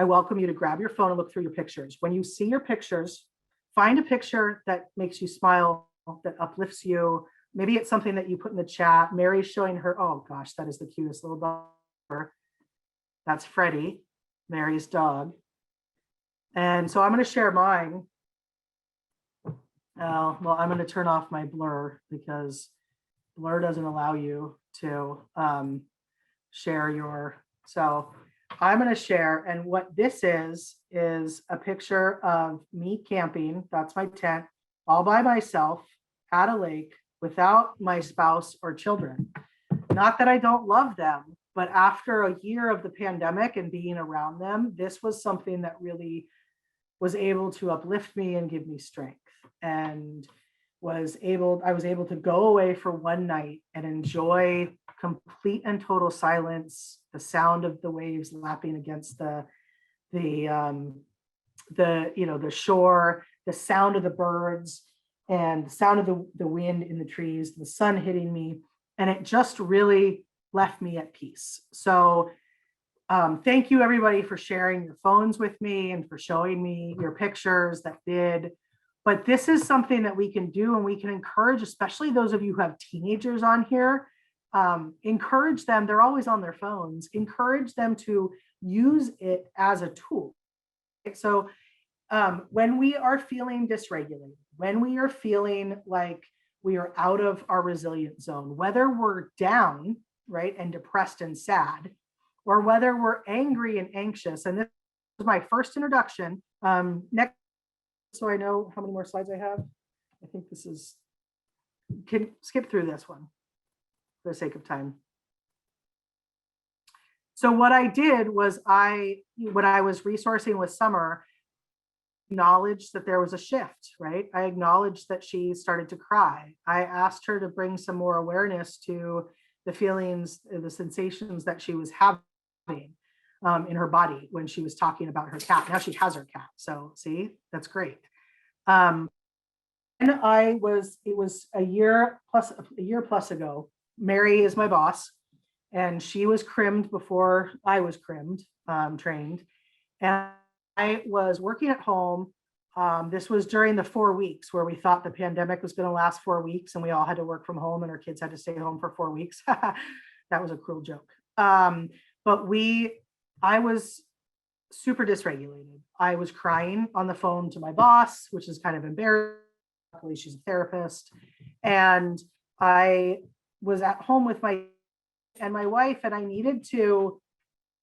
I welcome you to grab your phone and look through your pictures. When you see your pictures, find a picture that makes you smile, that uplifts you. Maybe it's something that you put in the chat. Mary's showing her, oh gosh, that is the cutest little dog. That's Freddie, Mary's dog. And so I'm going to share mine. Well, I'm going to turn off my blur because blur doesn't allow you to share your, so I'm going to share. And what this is a picture of me camping. That's my tent, all by myself at a lake without my spouse or children. Not that I don't love them, but after a year of the pandemic and being around them, this was something that really was able to uplift me and give me strength. And I was able to go away for one night and enjoy complete and total silence, the sound of the waves lapping against the shore, the sound of the birds, and the sound of the wind in the trees, the sun hitting me, and it just really left me at peace. So thank you everybody for sharing your phones with me and for showing me your pictures that did. But this is something that we can do, and we can encourage, especially those of you who have teenagers on here, encourage them. They're always on their phones. Encourage them to use it as a tool. So when we are feeling dysregulated, when we are feeling like we are out of our resilient zone, whether we're down, right, and depressed and sad, or whether we're angry and anxious, and this is my first introduction. Next, so I know how many more slides I have. I think this is, can skip through this one for the sake of time. So what I did was when I was resourcing with Summer, acknowledged that there was a shift, right? I acknowledged that she started to cry. I asked her to bring some more awareness to the feelings, the sensations that she was having in her body when she was talking about her cat. Now she has her cat. So see, that's great. And it was a year plus ago. Mary is my boss, and she was crimmed before I was crimmed, trained. And I was working at home. This was during the 4 weeks where we thought the pandemic was going to last 4 weeks and we all had to work from home and our kids had to stay home for 4 weeks. That was a cruel joke. But I was super dysregulated. I was crying on the phone to my boss, which is kind of embarrassing. Luckily, she's a therapist. And I was at home with my wife, and I needed to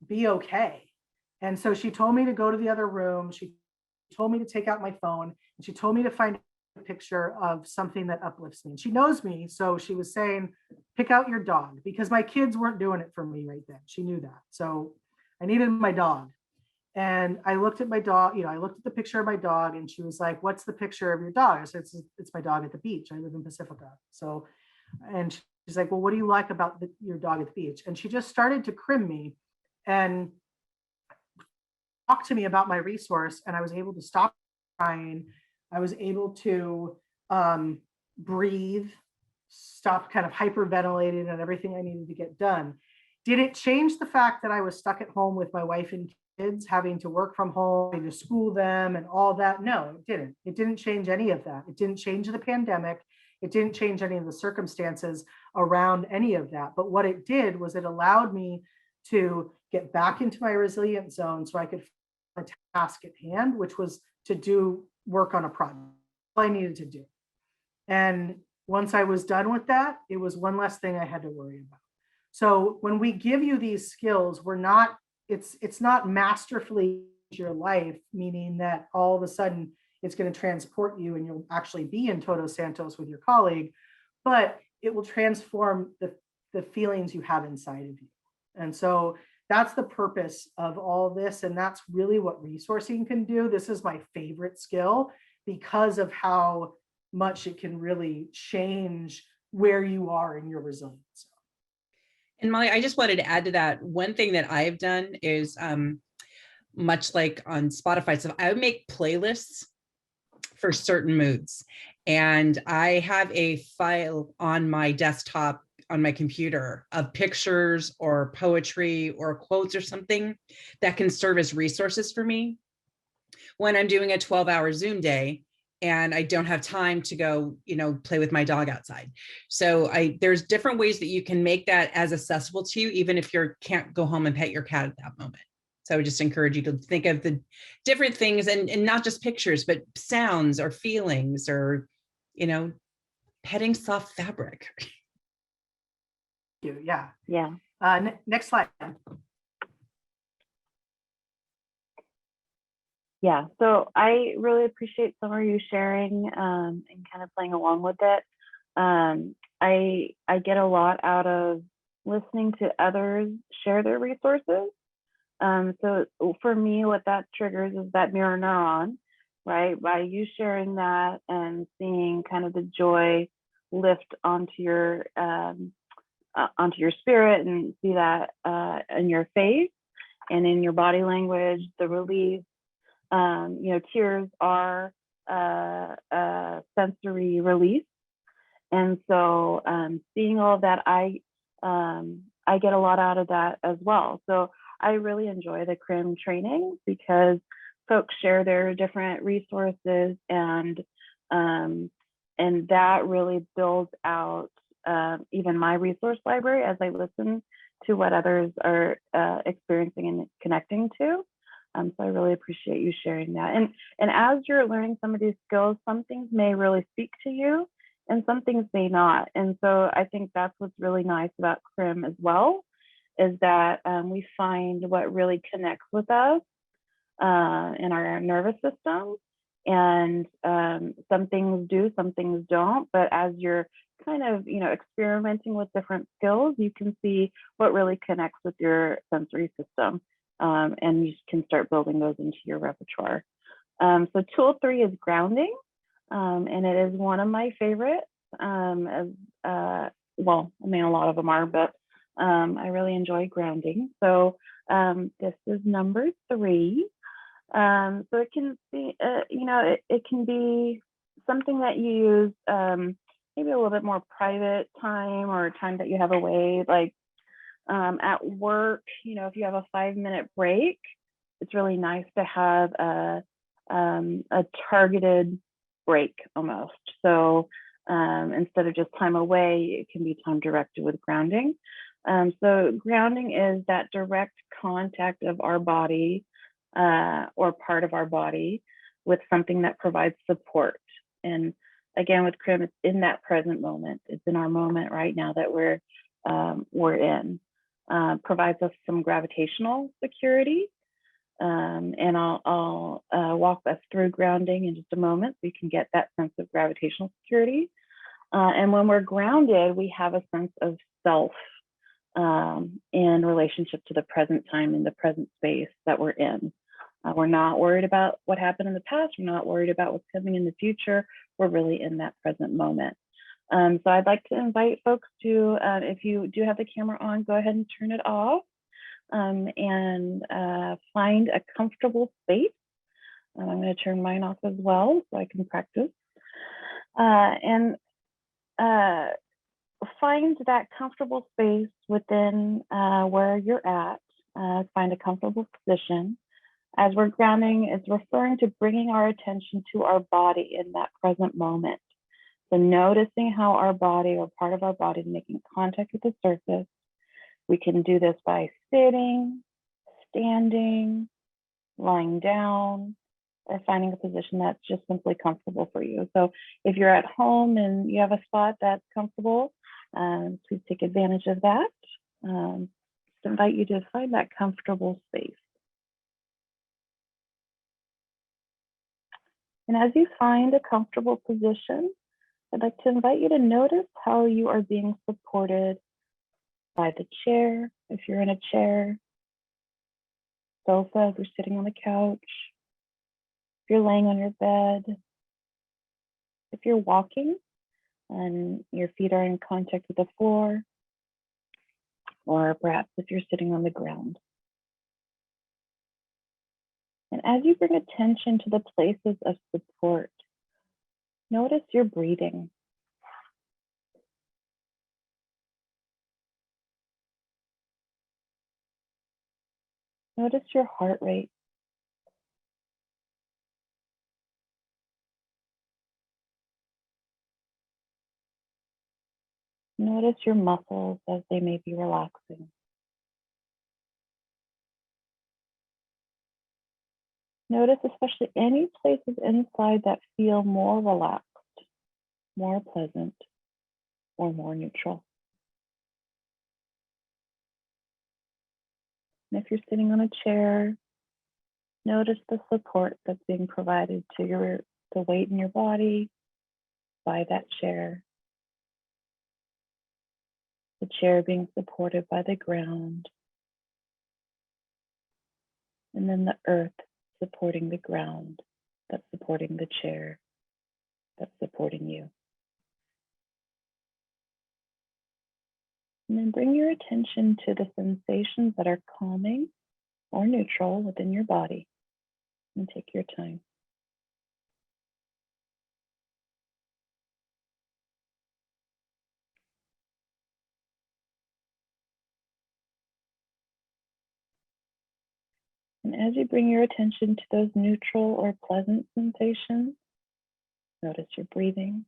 be okay. And so she told me to go to the other room. She told me to take out my phone, and she told me to find a picture of something that uplifts me. And she knows me. So she was saying, pick out your dog, because my kids weren't doing it for me right then. She knew that. So I needed my dog. And I looked at my dog, I looked at the picture of my dog, and she was like, what's the picture of your dog? I said, it's my dog at the beach. I live in Pacifica. So, and she's like, well, what do you like about your dog at the beach? And she just started to crim me. and talked to me about my resource, and I was able to stop crying. I was able to breathe, stop kind of hyperventilating and everything I needed to get done. Did it change the fact that I was stuck at home with my wife and kids, having to work from home, having to school them and all that? No, it didn't. It didn't change any of that. It didn't change the pandemic. It didn't change any of the circumstances around any of that. But what it did was it allowed me to get back into my resilient zone so I could find a task at hand, which was to do work on a project. All I needed to do. And once I was done with that, it was one less thing I had to worry about. So when we give you these skills, it's not masterfully your life, meaning that all of a sudden it's going to transport you and you'll actually be in Todos Santos with your colleague, but it will transform the feelings you have inside of you. And so that's the purpose of all this. And that's really what resourcing can do. This is my favorite skill because of how much it can really change where you are in your resilience. And Molly, I just wanted to add to that. One thing that I've done is much like on Spotify, so I would make playlists for certain moods. And I have a file on my desktop on my computer of pictures or poetry or quotes or something that can serve as resources for me when I'm doing a 12-hour Zoom day and I don't have time to go, play with my dog outside. So there's different ways that you can make that as accessible to you, even if you can't go home and pet your cat at that moment. So I would just encourage you to think of the different things and not just pictures, but sounds or feelings or, petting soft fabric. Yeah. Yeah. Next slide. Yeah, so I really appreciate some of you sharing and kind of playing along with it. I get a lot out of listening to others share their resources. So for me, what that triggers is that mirror neuron, right? By you sharing that and seeing kind of the joy lift onto your spirit and see that in your face and in your body language, the release. Tears are a sensory release. And so seeing all of that, I get a lot out of that as well. So I really enjoy the CRM training because folks share their different resources and that really builds out even my resource library as I listen to what others are experiencing and connecting to. So I really appreciate you sharing that. And as you're learning some of these skills, some things may really speak to you and some things may not. And so I think that's what's really nice about CRM as well, is that we find what really connects with us in our nervous system. And some things do, some things don't. But as you're kind of, experimenting with different skills, you can see what really connects with your sensory system. And you can start building those into your repertoire. So tool 3 is grounding, and it is one of my favorites. A lot of them are, but I really enjoy grounding. So this is number 3. So it can be, it can be something that you use maybe a little bit more private time or time that you have away, like at work, if you have a 5-minute break, it's really nice to have a targeted break almost. So instead of just time away, it can be time directed with grounding. So grounding is that direct contact of our body or part of our body with something that provides support. And again, with CRM, it's in that present moment. It's in our moment right now that we're in. Provides us some gravitational security. And I'll walk us through grounding in just a moment so you can get that sense of gravitational security. And when we're grounded, we have a sense of self in relationship to the present time and the present space that we're in. We're not worried about what happened in the past. We're not worried about what's coming in the future. We're really in that present moment. So I'd like to invite folks to, if you do have the camera on, go ahead and turn it off. and find a comfortable space. I'm going to turn mine off as well so I can practice. And find that comfortable space within where you're at. Find a comfortable position. As we're grounding, it's referring to bringing our attention to our body in that present moment. So noticing how our body or part of our body is making contact with the surface. We can do this by sitting, standing, lying down, or finding a position that's just simply comfortable for you. So if you're at home and you have a spot that's comfortable, please take advantage of that. Just invite you to find that comfortable space. And as you find a comfortable position, I'd like to invite you to notice how you are being supported by the chair, if you're in a chair, sofa, if you're sitting on the couch, if you're laying on your bed, if you're walking and your feet are in contact with the floor, or perhaps if you're sitting on the ground. And as you bring attention to the places of support, notice your breathing. Notice your heart rate. Notice your muscles as they may be relaxing. Notice especially any places inside that feel more relaxed, more pleasant, or more neutral. And if you're sitting on a chair, notice the support that's being provided to the weight in your body by that chair. The chair being supported by the ground. And then the earth supporting the ground, that's supporting the chair, that's supporting you. And then bring your attention to the sensations that are calming or neutral within your body, and take your time. And as you bring your attention to those neutral or pleasant sensations, notice your breathing,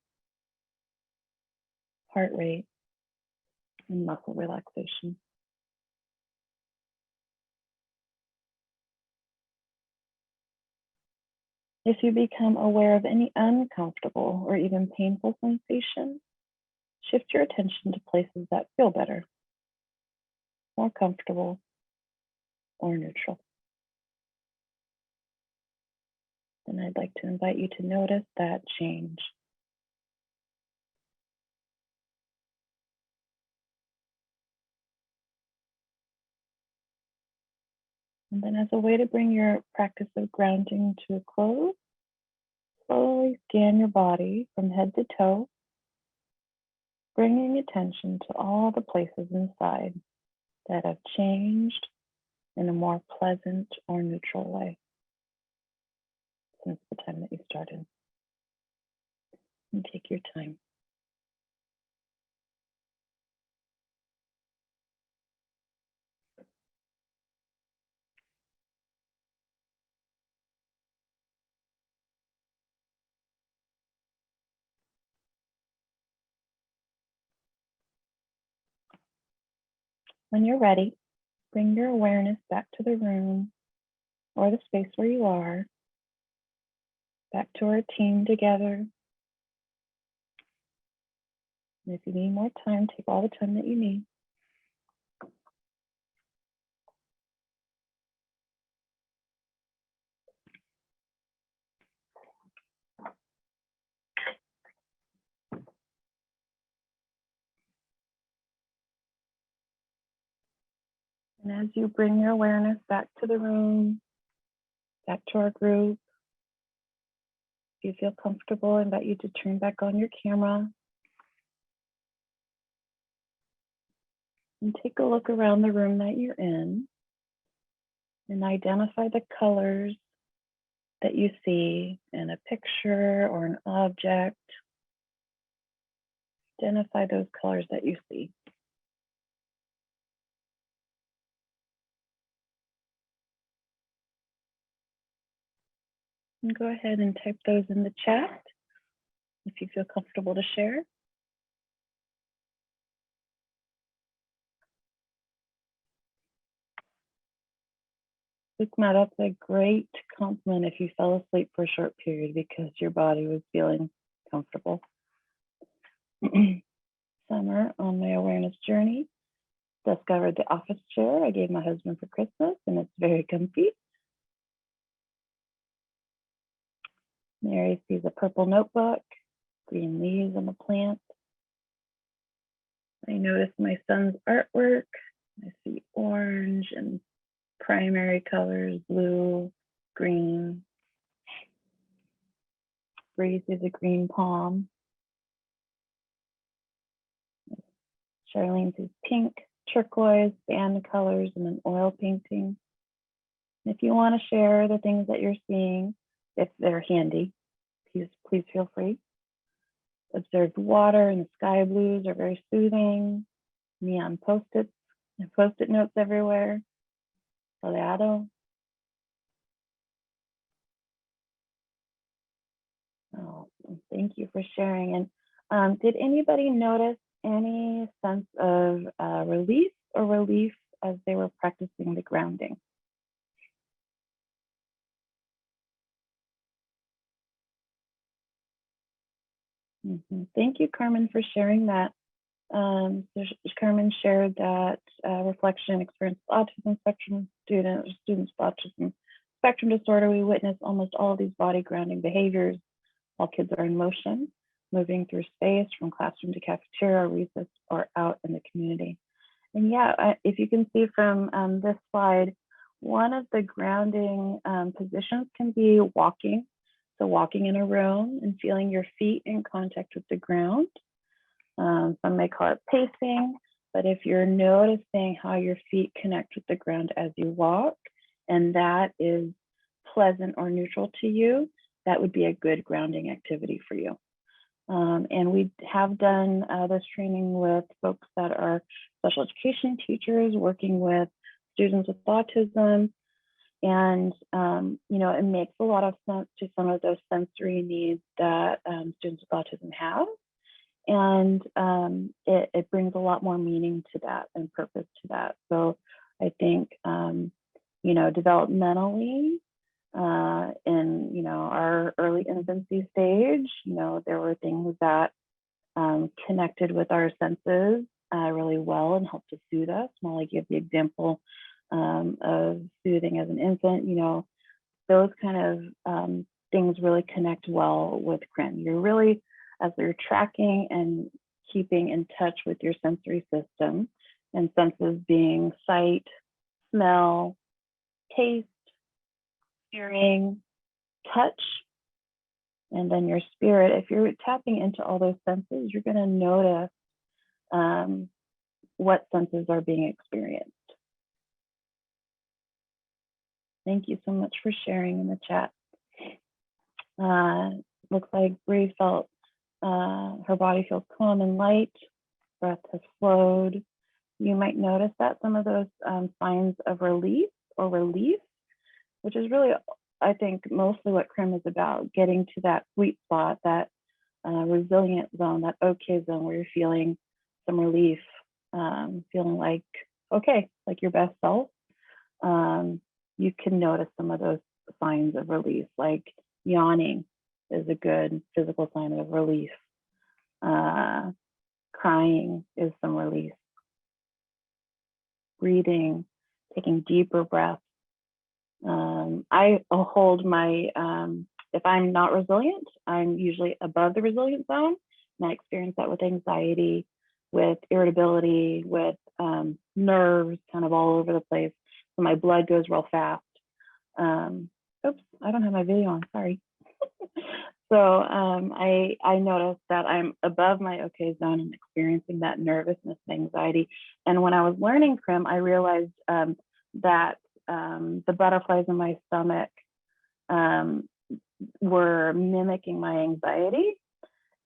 heart rate, and muscle relaxation. If you become aware of any uncomfortable or even painful sensation, shift your attention to places that feel better, more comfortable, or neutral. And I'd like to invite you to notice that change. And then as a way to bring your practice of grounding to a close, slowly scan your body from head to toe, bringing attention to all the places inside that have changed in a more pleasant or neutral way since the time that you started. And take your time. When you're ready, bring your awareness back to the room or the space where you are, back to our team together. And if you need more time, take all the time that you need. And as you bring your awareness back to the room, back to our group, if you feel comfortable, I invite you to turn back on your camera and take a look around the room that you're in. And identify the colors that you see in a picture or an object. Identify those colors that you see. And go ahead and type those in the chat if you feel comfortable to share. Sukma, that's a great compliment if you fell asleep for a short period because your body was feeling comfortable. Summer, on my awareness journey, discovered the office chair I gave my husband for Christmas, and it's very comfy. Mary sees a purple notebook, green leaves on the plant. I noticed my son's artwork. I see orange and primary colors, blue, green. Bree sees a green palm. Charlene sees pink, turquoise, band colors, and an oil painting. And if you want to share the things that you're seeing, if they're handy, please feel free. Observed water and the sky blues are very soothing. Neon post-its and post-it notes everywhere. Soleado. Oh, thank you for sharing. And did anybody notice any sense of release or relief as they were practicing the grounding? Thank you, Carmen, for sharing that. So Carmen shared that reflection experience autism spectrum students with autism spectrum disorder. We witness almost all of these body grounding behaviors while kids are in motion, moving through space from classroom to cafeteria, recess, or out in the community. And yeah, if you can see from this slide, one of the grounding positions can be walking. So walking in a room and feeling your feet in contact with the ground. Some may call it pacing, but if you're noticing how your feet connect with the ground as you walk, and that is pleasant or neutral to you, that would be a good grounding activity for you. And we have done this training with folks that are special education teachers working with students with autism. And, you know, it makes a lot of sense to some of those sensory needs that students with autism have. And it brings a lot more meaning to that and purpose to that. So I think, you know, developmentally, in, you know, our early infancy stage, you know, there were things that connected with our senses really well and helped to soothe us. Molly gave the example of soothing as an infant. You know, those kind of things really connect well with CRM. You're really, as you're tracking and keeping in touch with your sensory system, and senses being sight, smell, taste, hearing, touch, and then your spirit. If you're tapping into all those senses, you're going to notice what senses are being experienced. Thank you so much for sharing in the chat. Looks like Bree felt her body feels calm and light. Breath has flowed. You might notice that some of those signs of relief or relief, which is really, I think, mostly what CRM is about, getting to that sweet spot, that resilient zone, that okay zone where you're feeling some relief, feeling like, okay, like your best self. You can notice some of those signs of relief, like yawning is a good physical sign of relief. Crying is some relief. Breathing, taking deeper breaths. I hold my, if I'm not resilient, I'm usually above the resilient zone. And I experience that with anxiety, with irritability, with nerves kind of all over the place. So my blood goes real fast. Oops, I don't have my video on, sorry. So I noticed that I'm above my okay zone and experiencing that nervousness and anxiety. And when I was learning CRM, I realized that the butterflies in my stomach were mimicking my anxiety.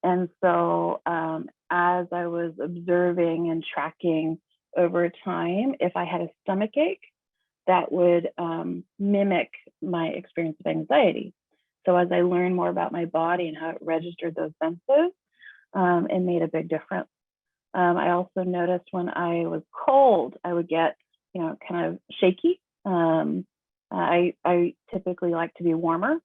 And so as I was observing and tracking over time, if I had a stomach ache, that would mimic my experience of anxiety. So as I learned more about my body and how it registered those senses, it made a big difference. I also noticed when I was cold, I would get, kind of shaky. I typically like to be warmer.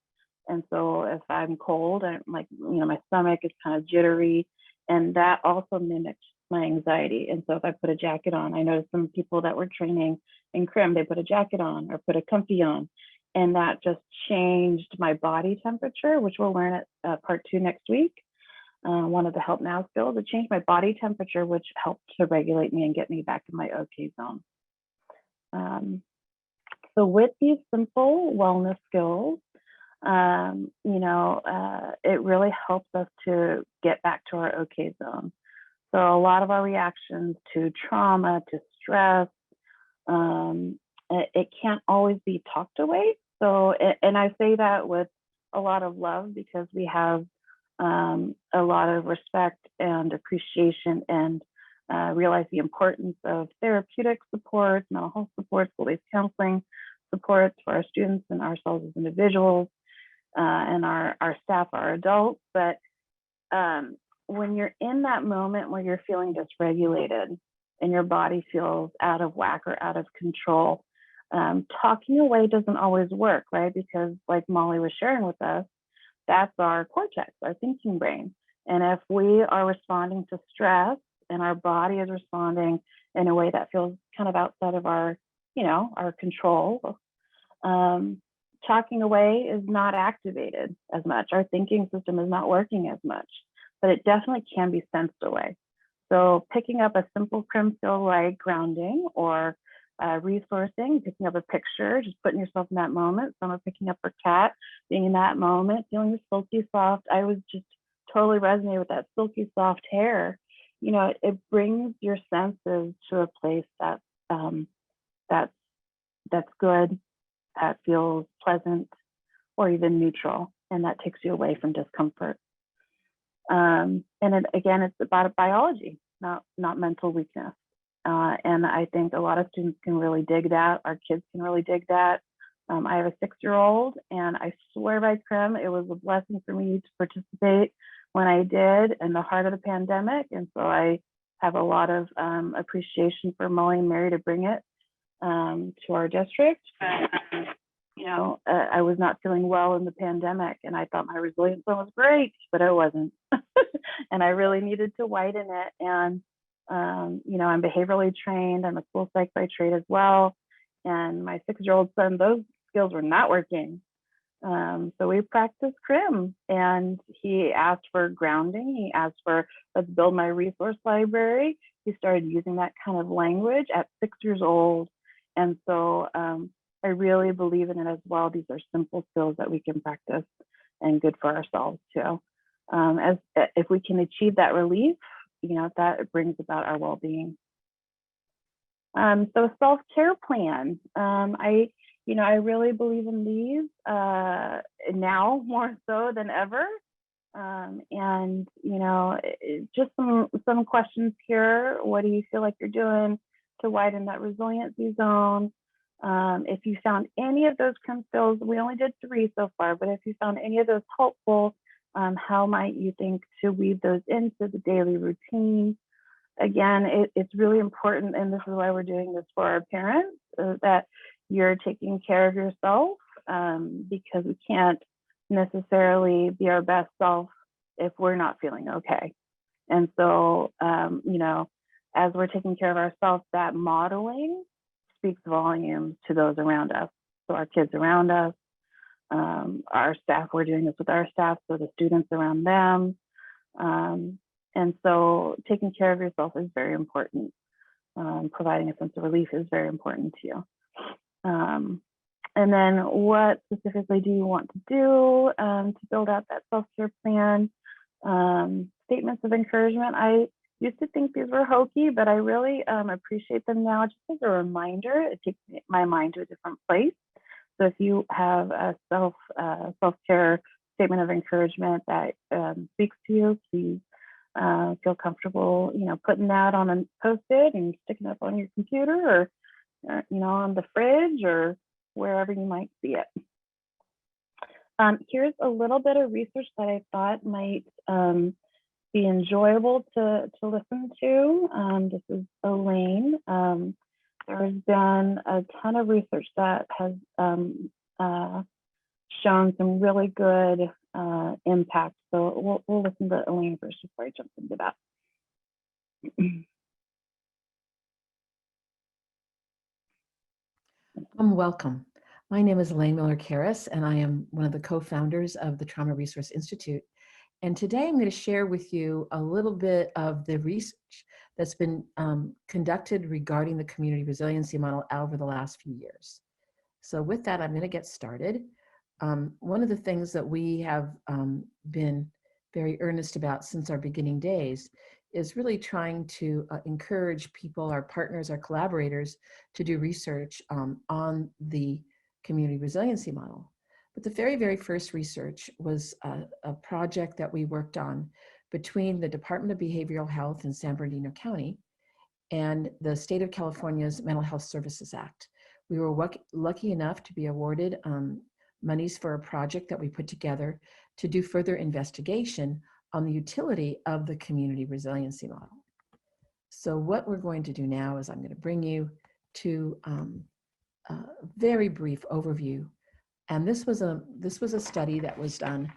And so if I'm cold, I'm like, my stomach is kind of jittery, and that also mimics my anxiety. And so if I put a jacket on, I noticed some people that were training in CRM, they put a jacket on or put a comfy on, and that just changed my body temperature, which we'll learn at part 2 next week. One of the help now skills, it changed my body temperature, which helped to regulate me and get me back in my okay zone. So with these simple wellness skills, it really helps us to get back to our okay zone. So a lot of our reactions to trauma, to stress, it can't always be talked away. So, and I say that with a lot of love, because we have a lot of respect and appreciation, and realize the importance of therapeutic supports, mental health supports, school-based counseling supports for our students and ourselves as individuals, and our staff, our adults. But when you're in that moment where you're feeling dysregulated and your body feels out of whack or out of control, talking away doesn't always work, right? Because like Molly was sharing with us, that's our cortex, our thinking brain. And if we are responding to stress and our body is responding in a way that feels kind of outside of our, our control, talking away is not activated as much. Our thinking system is not working as much, but it definitely can be sensed away. So picking up a simple CRM skill like grounding or resourcing, picking up a picture, just putting yourself in that moment. Someone picking up her cat, being in that moment, feeling the silky soft. I was just totally resonated with that silky soft hair. It brings your senses to a place that's good, that feels pleasant, or even neutral, and that takes you away from discomfort. And it's about biology, not mental weakness. And I think a lot of students can really dig that. Our kids can really dig that. I have a 6-year-old, and I swear by CRM, it was a blessing for me to participate when I did in the heart of the pandemic. And so I have a lot of appreciation for Molly and Mary to bring it to our district. I was not feeling well in the pandemic, and I thought my resilience zone was great, but it wasn't. And I really needed to widen it. And I'm behaviorally trained. I'm a school psych by trade as well. And my 6-year-old son, those skills were not working. So we practiced CRM, and he asked for grounding. He asked for, let's build my resource library. He started using that kind of language at 6 years old. And so I really believe in it as well. These are simple skills that we can practice and good for ourselves too. If we can achieve that relief, that brings about our well-being. So a self-care plan. I really believe in these now more so than ever. Just some questions here. What do you feel like you're doing to widen that resiliency zone? If you found any of those CRM skills, we only did 3 so far, but if you found any of those helpful, how might you think to weave those into the daily routine? Again, it's really important, and this is why we're doing this for our parents, that you're taking care of yourself, because we can't necessarily be our best self if we're not feeling okay. And so, as we're taking care of ourselves, that modeling speaks volumes to those around us. So our kids around us, our staff, we're doing this with our staff, so the students around them. And so taking care of yourself is very important. Providing a sense of relief is very important to you. And then what specifically do you want to do to build out that self-care plan? Statements of encouragement. used to think these were hokey, but I really appreciate them now just as a reminder. It takes my mind to a different place. So if you have a self-care statement of encouragement that speaks to you, please feel comfortable, putting that on a Post-it and sticking it up on your computer, or on the fridge, or wherever you might see it. Here's a little bit of research that I thought might be enjoyable to listen to. This is Elaine. There's been a ton of research that has shown some really good impact. So we'll listen to Elaine first before I jump into that. Welcome. My name is Elaine Miller-Karras, and I am one of the co-founders of the Trauma Resource Institute. And today I'm going to share with you a little bit of the research that's been conducted regarding the community resiliency model over the last few years. So with that, I'm going to get started. One of the things that we have been very earnest about since our beginning days is really trying to encourage people, our partners, our collaborators, to do research on the community resiliency model. But the very, very first research was a project that we worked on between the Department of Behavioral Health in San Bernardino County and the State of California's Mental Health Services Act. We were lucky enough to be awarded monies for a project that we put together to do further investigation on the utility of the community resiliency model. So what we're going to do now is I'm going to bring you to a very brief overview. And this was a study that was done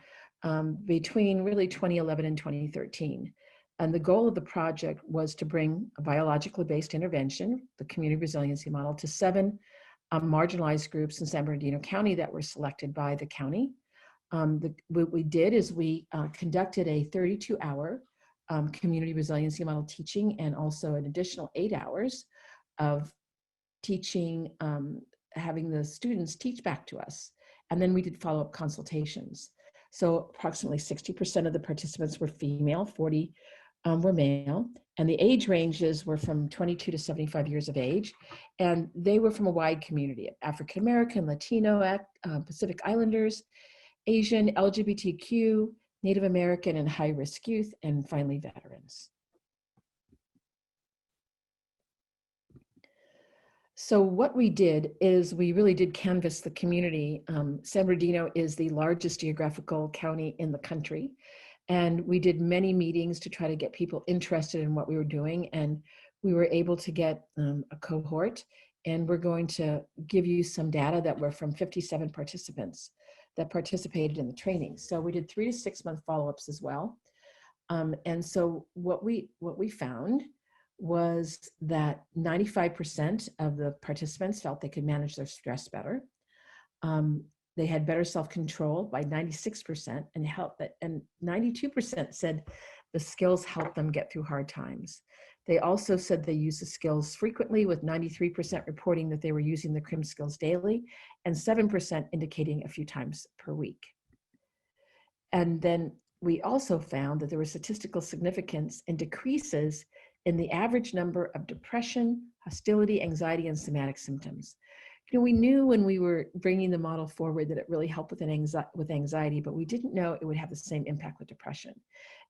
between really 2011 and 2013. And the goal of the project was to bring a biologically based intervention, the community resiliency model, to 7 marginalized groups in San Bernardino County that were selected by the county. What we did is we conducted a 32-hour community resiliency model teaching, and also an additional 8 hours of teaching, having the students teach back to us. And then we did follow-up consultations. So approximately 60% of the participants were female, 40 were male, and the age ranges were from 22 to 75 years of age. And they were from a wide community: African American, Latino, Pacific Islanders, Asian, LGBTQ, Native American, and high-risk youth, and finally veterans. So what we did is we really did canvass the community. San Bernardino is the largest geographical county in the country. And we did many meetings to try to get people interested in what we were doing. And we were able to get a cohort. And we're going to give you some data that were from 57 participants that participated in the training. So we did 3 to 6 month follow-ups as well. And so what we found was that 95% of the participants felt they could manage their stress better. They had better self-control by 96%, and 92% said the skills helped them get through hard times. They also said they use the skills frequently, with 93% reporting that they were using the CRM skills daily, and 7% indicating a few times per week. And then we also found that there was statistical significance in decreases in the average number of depression, hostility, anxiety, and somatic symptoms. We knew when we were bringing the model forward that it really helped with anxiety, but we didn't know it would have the same impact with depression.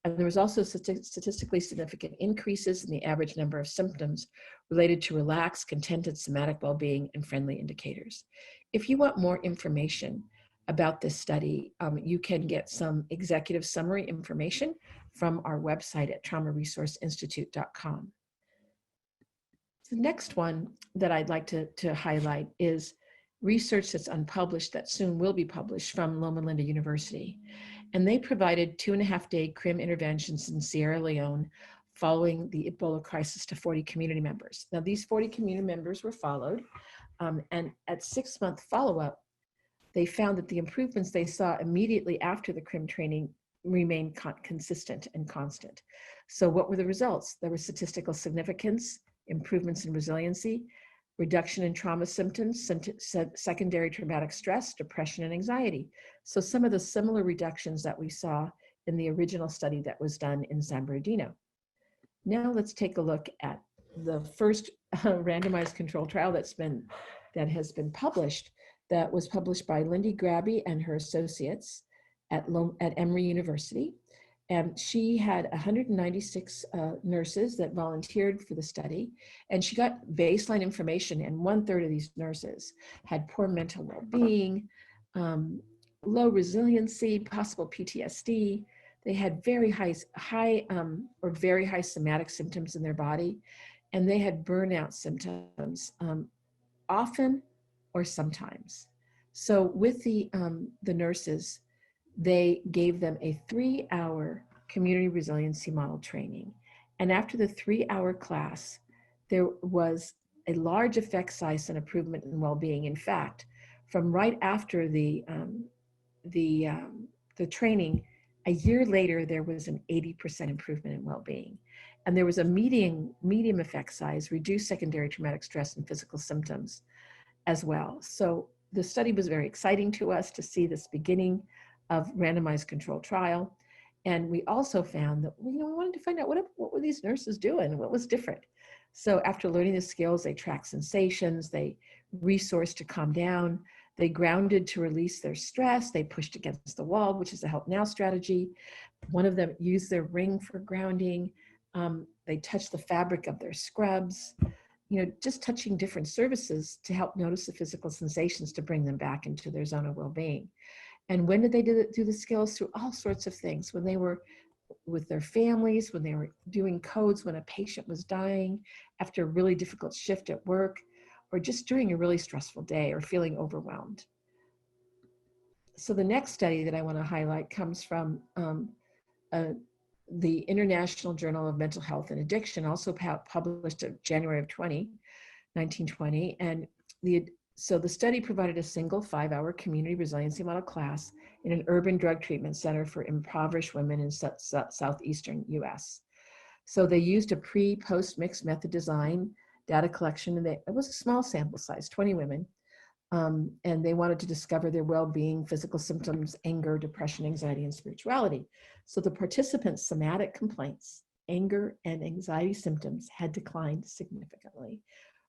And there was also statistically significant increases in the average number of symptoms related to relaxed, contented, somatic well-being, and friendly indicators. If you want more information about this study, you can get some executive summary information from our website at traumaresourceinstitute.com. The next one that I'd like to highlight is research that's unpublished that soon will be published from Loma Linda University. And they provided 2.5-day CRM interventions in Sierra Leone following the Ebola crisis to 40 community members. Now, these 40 community members were followed, and at 6-month follow-up, they found that the improvements they saw immediately after the CRM training remained consistent and constant. So what were the results? There was statistical significance, improvements in resiliency, reduction in trauma symptoms, secondary traumatic stress, depression, and anxiety. So some of the similar reductions that we saw in the original study that was done in San Bernardino. Now let's take a look at the first randomized control trial that has been published, that was published by Lindy Grabby and her associates at Emory University. And she had 196 nurses that volunteered for the study, and she got baseline information, and 1/3 of these nurses had poor mental well-being, low resiliency, possible PTSD. They had very high somatic symptoms in their body, and they had burnout symptoms, often or sometimes. So with the nurses, they gave them a 3-hour community resiliency model training. And after the 3-hour class, there was a large effect size and improvement in well-being. In fact, from right after the training, a year later, there was an 80% improvement in well-being. And there was a medium effect size, reduced secondary traumatic stress and physical symptoms as well. So the study was very exciting to us to see this beginning of randomized control trial. And we also found that we wanted to find out what were these nurses doing, what was different. So after learning the skills, they tracked sensations, they resourced to calm down, they grounded to release their stress, they pushed against the wall, which is a help now strategy. One of them used their ring for grounding. They touched the fabric of their scrubs, just touching different surfaces to help notice the physical sensations to bring them back into their zone of well-being. And when did they do the skills? Through all sorts of things. When they were with their families, when they were doing codes, when a patient was dying, after a really difficult shift at work, or just during a really stressful day or feeling overwhelmed. So the next study that I want to highlight comes from the International Journal of Mental Health and Addiction, also published in January of 1920. And so the study provided a single 5-hour community resiliency model class in an urban drug treatment center for impoverished women in southeastern US. So they used a pre-post mixed method design, data collection, and it was a small sample size, 20 women. And they wanted to discover their well-being, physical symptoms, anger, depression, anxiety, and spirituality. So the participants' somatic complaints, anger, and anxiety symptoms had declined significantly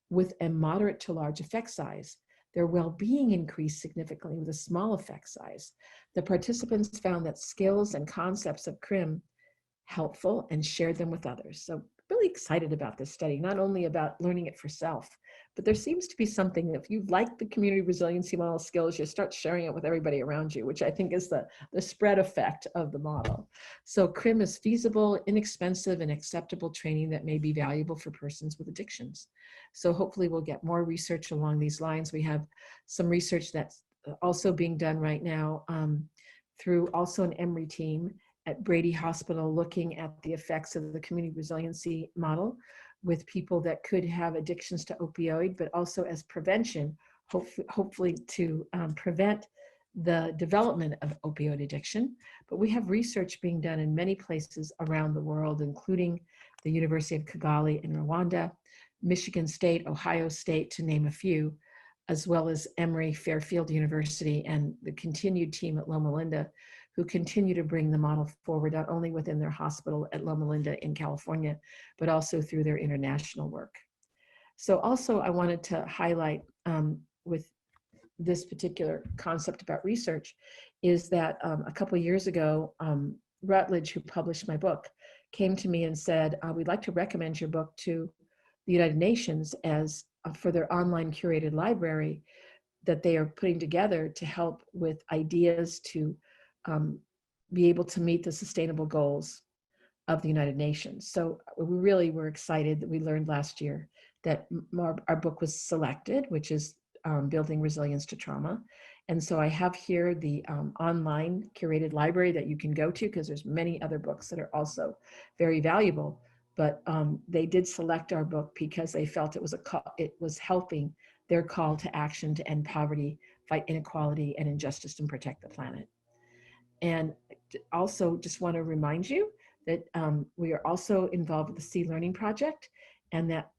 with a moderate to large effect size. Their well-being increased significantly with a small effect size. The participants found that skills and concepts of CRM helpful and shared them with others. So really excited about this study, not only about learning it for self, but there seems to be something that if you like the community resiliency model skills, you start sharing it with everybody around you, which I think is the spread effect of the model. So CRM is feasible, inexpensive, and acceptable training that may be valuable for persons with addictions. So hopefully we'll get more research along these lines. We have some research that's also being done right now through also an Emory team at Brady Hospital, looking at the effects of the community resiliency model with people that could have addictions to opioid, but also as prevention, hopefully to prevent the development of opioid addiction. But we have research being done in many places around the world, including the University of Kigali in Rwanda, Michigan State, Ohio State, to name a few, as well as Emory Fairfield University and the continued team at Loma Linda, who continue to bring the model forward, not only within their hospital at Loma Linda in California, but also through their international work. So also I wanted to highlight with this particular concept about research is that a couple of years ago, Rutledge, who published my book, came to me and said, we'd like to recommend your book to the United Nations as for their online curated library that they are putting together to help with ideas to be able to meet the sustainable goals of the United Nations. So we really were excited that we learned last year that our book was selected, which is Building Resilience to Trauma. And so I have here the online curated library that you can go to, because there's many other books that are also very valuable. But they did select our book because they felt it was helping their call to action to end poverty, fight inequality and injustice, and protect the planet. And also just want to remind you that we are also involved with the Sea Learning Project, and that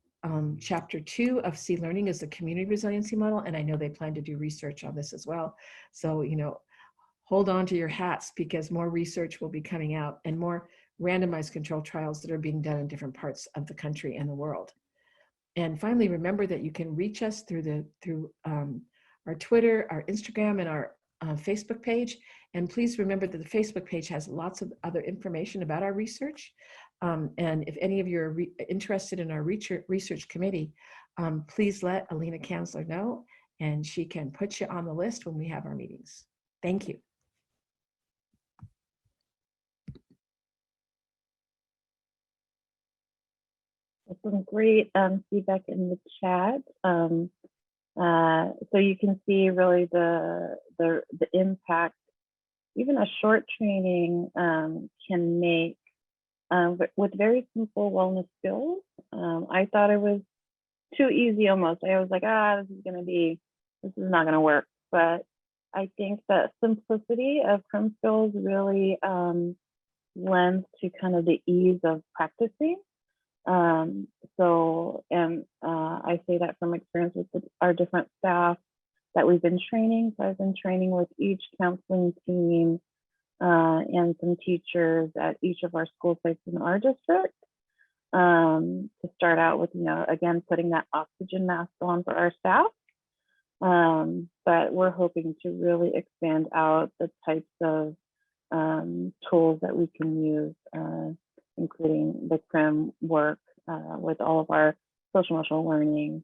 chapter 2 of Sea Learning is the community resiliency model. And I know they plan to do research on this as well. So, hold on to your hats, because more research will be coming out, and more randomized control trials that are being done in different parts of the country and the world. And finally, remember that you can reach us through our Twitter, our Instagram, and our Facebook page. And please remember that the Facebook page has lots of other information about our research. And if any of you are interested in our research committee, please let Alina Kanzler know, and she can put you on the list when we have our meetings. Thank you. Some great feedback in the chat. So you can see really the impact even a short training can make with very simple wellness skills. I thought it was too easy almost. I was like, this is not gonna work. But I think that simplicity of CRM skills really lends to kind of the ease of practicing. I say that from experience with our different staff that we've been training. So I've been training with each counseling team and some teachers at each of our school sites in our district to start out with, again, putting that oxygen mask on for our staff. But we're hoping to really expand out the types of tools that we can use, including the CRM work with all of our social emotional learning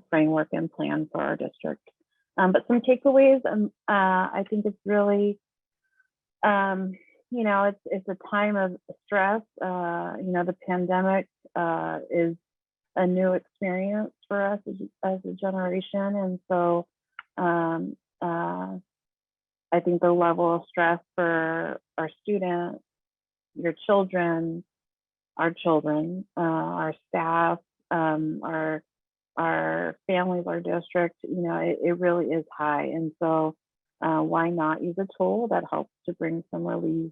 framework and plan for our district. But some takeaways, I think it's really, it's a time of stress. The pandemic is a new experience for us as a generation. And so I think the level of stress for our students, your children, our staff, our families, our district, it really is high. And so why not use a tool that helps to bring some relief,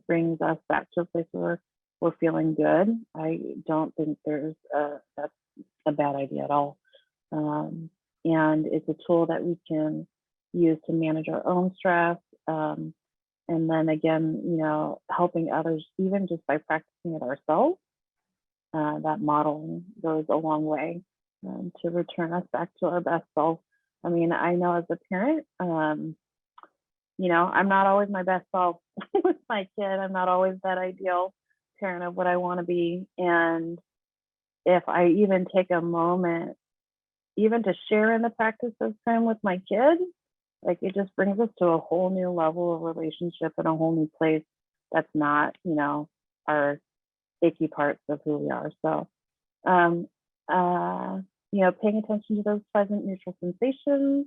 brings us back to a place where we're feeling good. I don't think that's a bad idea at all. And it's a tool that we can use to manage our own stress. And then again, helping others, even just by practicing it ourselves, that modeling goes a long way to return us back to our best self. I mean, I know as a parent, I'm not always my best self with my kid. I'm not always that ideal parent of what I want to be. And if I even take a moment, even to share in the practice of CRM with my kid, like it just brings us to a whole new level of relationship and a whole new place that's not, our icky parts of who we are. So, paying attention to those pleasant neutral sensations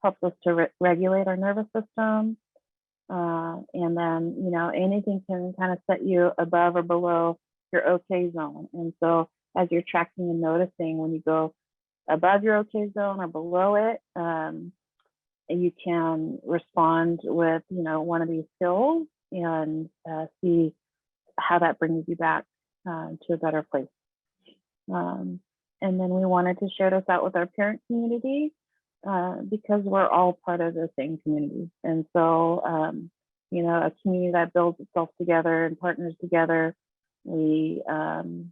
helps us to regulate our nervous system. And then, anything can kind of set you above or below your okay zone. And so as you're tracking and noticing when you go above your okay zone or below it, you can respond with, one of these skills and see how that brings you back to a better place. And then we wanted to share this out with our parent community because we're all part of the same community. And so, a community that builds itself together and partners together. We, the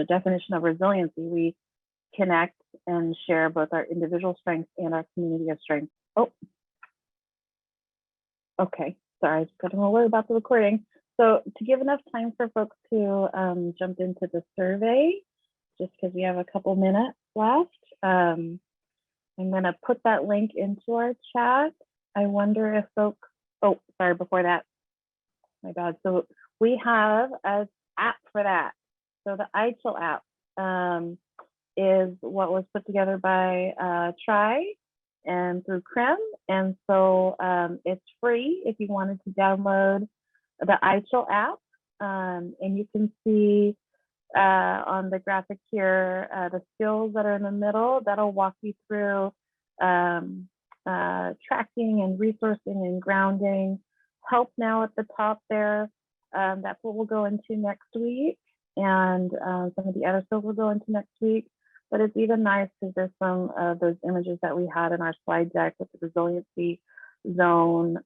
definition of resiliency, we connect and share both our individual strengths and our community of strengths. Oh, okay. Sorry, I just got an alert about the recording. So to give enough time for folks to jump into the survey, just because we have a couple minutes left, I'm going to put that link into our chat. I wonder if folks, before that, my bad. So we have an app for that. So the ITIL app is what was put together by Tri and through CRM. And so it's free if you wanted to download the ITIL app. And you can see on the graphic here, the skills that are in the middle, that'll walk you through tracking and resourcing and grounding. Help now at the top there. That's what we'll go into next week. And some of the other skills we'll go into next week. But it's even nice because there's some of those images that we had in our slide deck with the resiliency zone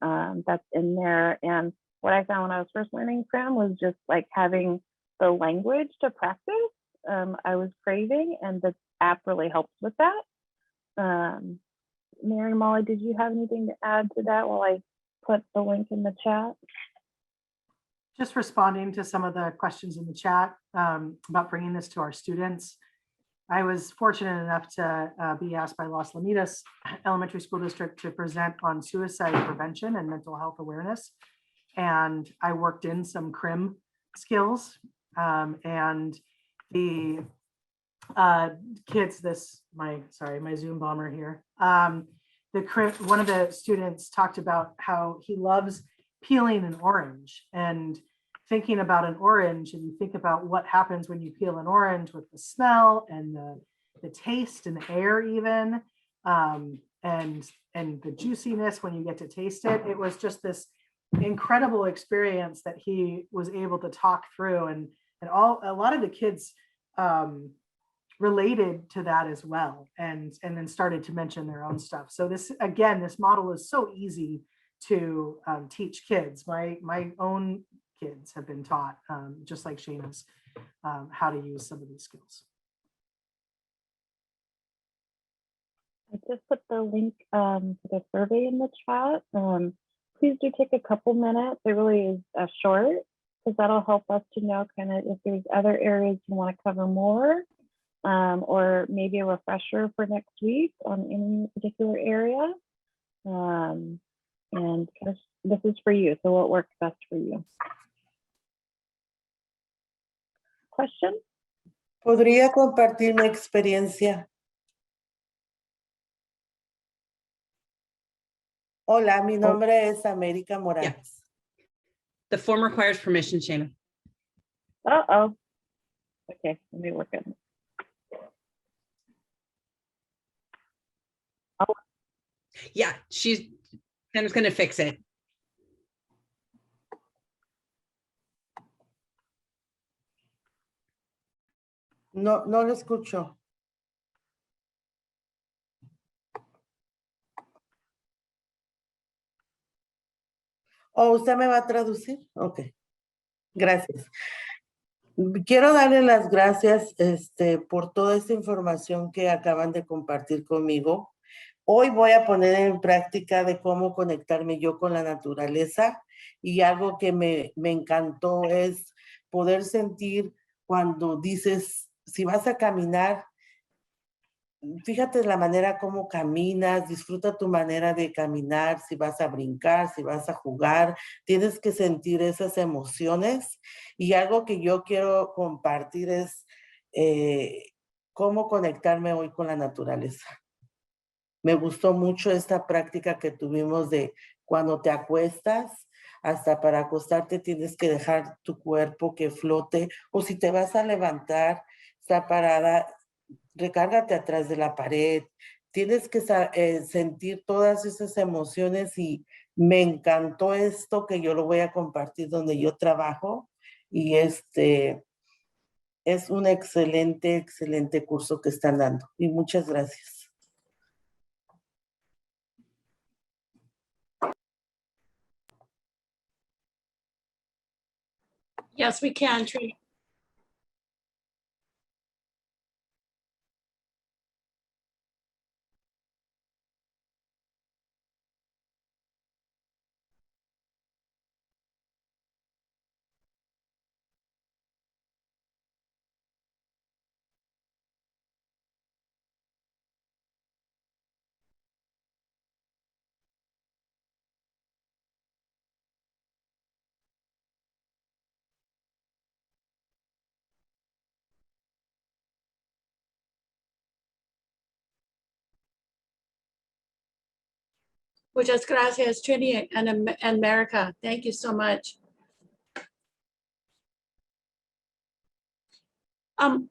that's in there. And what I found when I was first learning CRM was just like having the language to practice. I was craving, and the app really helps with that. Mary and Molly, did you have anything to add to that while I put the link in the chat? Just responding to some of the questions in the chat about bringing this to our students. I was fortunate enough to be asked by Los Lamitas Elementary School District to present on suicide prevention and mental health awareness. And I worked in some CRM skills, and the kids, my Zoom bomber here. One of the students talked about how he loves peeling an orange and thinking about an orange, and you think about what happens when you peel an orange with the smell and the taste and the air even, and the juiciness when you get to taste it. It was just this incredible experience that he was able to talk through, and a lot of the kids related to that as well, and then started to mention their own stuff. So this model is so easy to teach kids. My own kids have been taught, just like Shana's, how to use some of these skills. I just put the link to the survey in the chat. Please do take a couple minutes. It really is short, because that'll help us to know kind of if there's other areas you want to cover more, or maybe a refresher for next week on any particular area. And this is for you, so what works best for you? Question? ¿Podría compartir mi experiencia? Hola, mi nombre es América Morales. Yes. The form requires permission, Shana. Uh-oh. Okay, let me work on it. Yeah, Shana's going to fix it. No lo escucho. ¿O usted me va a traducir? Ok, gracias. Quiero darle las gracias por toda esta información que acaban de compartir conmigo. Hoy voy a poner en práctica de cómo conectarme yo con la naturaleza, y algo que me encantó es poder sentir cuando dices, si vas a caminar, fíjate la manera como caminas, disfruta tu manera de caminar, si vas a brincar, si vas a jugar, tienes que sentir esas emociones. Y algo que yo quiero compartir es cómo conectarme hoy con la naturaleza. Me gustó mucho esta práctica que tuvimos de cuando te acuestas, hasta para acostarte tienes que dejar tu cuerpo que flote, o si te vas a levantar, está parada, recárgate atrás de la pared, tienes que sentir todas esas emociones, y me encantó esto que yo lo voy a compartir donde yo trabajo, y es un excelente curso que están dando, y muchas gracias. Yes, we can, Trina. Muchas gracias, Trini and America. Thank you so much. Shana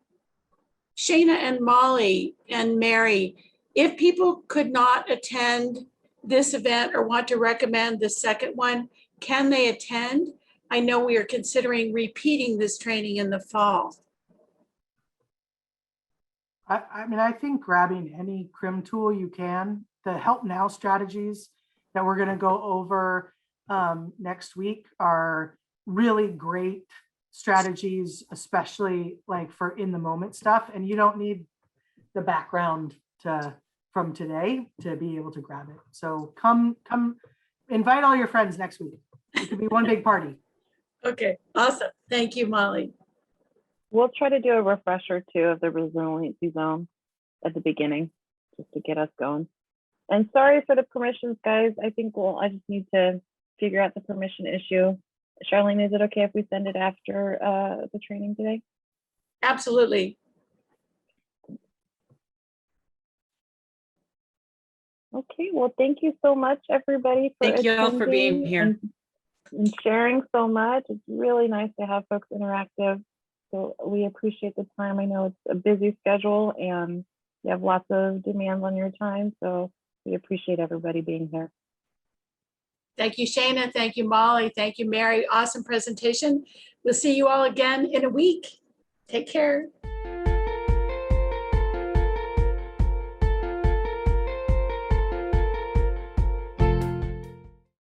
and Molly and Mary, if people could not attend this event or want to recommend the second one, can they attend? I know we are considering repeating this training in the fall. I mean, I think grabbing any CRM tool you can, the help now strategies that we're going to go over next week are really great strategies, especially like for in the moment stuff. And you don't need the background from today to be able to grab it. So come invite all your friends next week. It could be one big party. Okay, awesome. Thank you, Molly. We'll try to do a refresher too of the resiliency zone at the beginning, just to get us going. And sorry for the permissions, guys. I think I just need to figure out the permission issue. Charlene, is it okay if we send it after the training today? Absolutely. Okay, well, thank you so much, everybody, for Thank you all for being attending here. and sharing so much. It's really nice to have folks interactive. So we appreciate the time. I know it's a busy schedule and you have lots of demands on your time. So we appreciate everybody being here. Thank you, Shana. Thank you, Molly. Thank you, Mary. Awesome presentation. We'll see you all again in a week. Take care.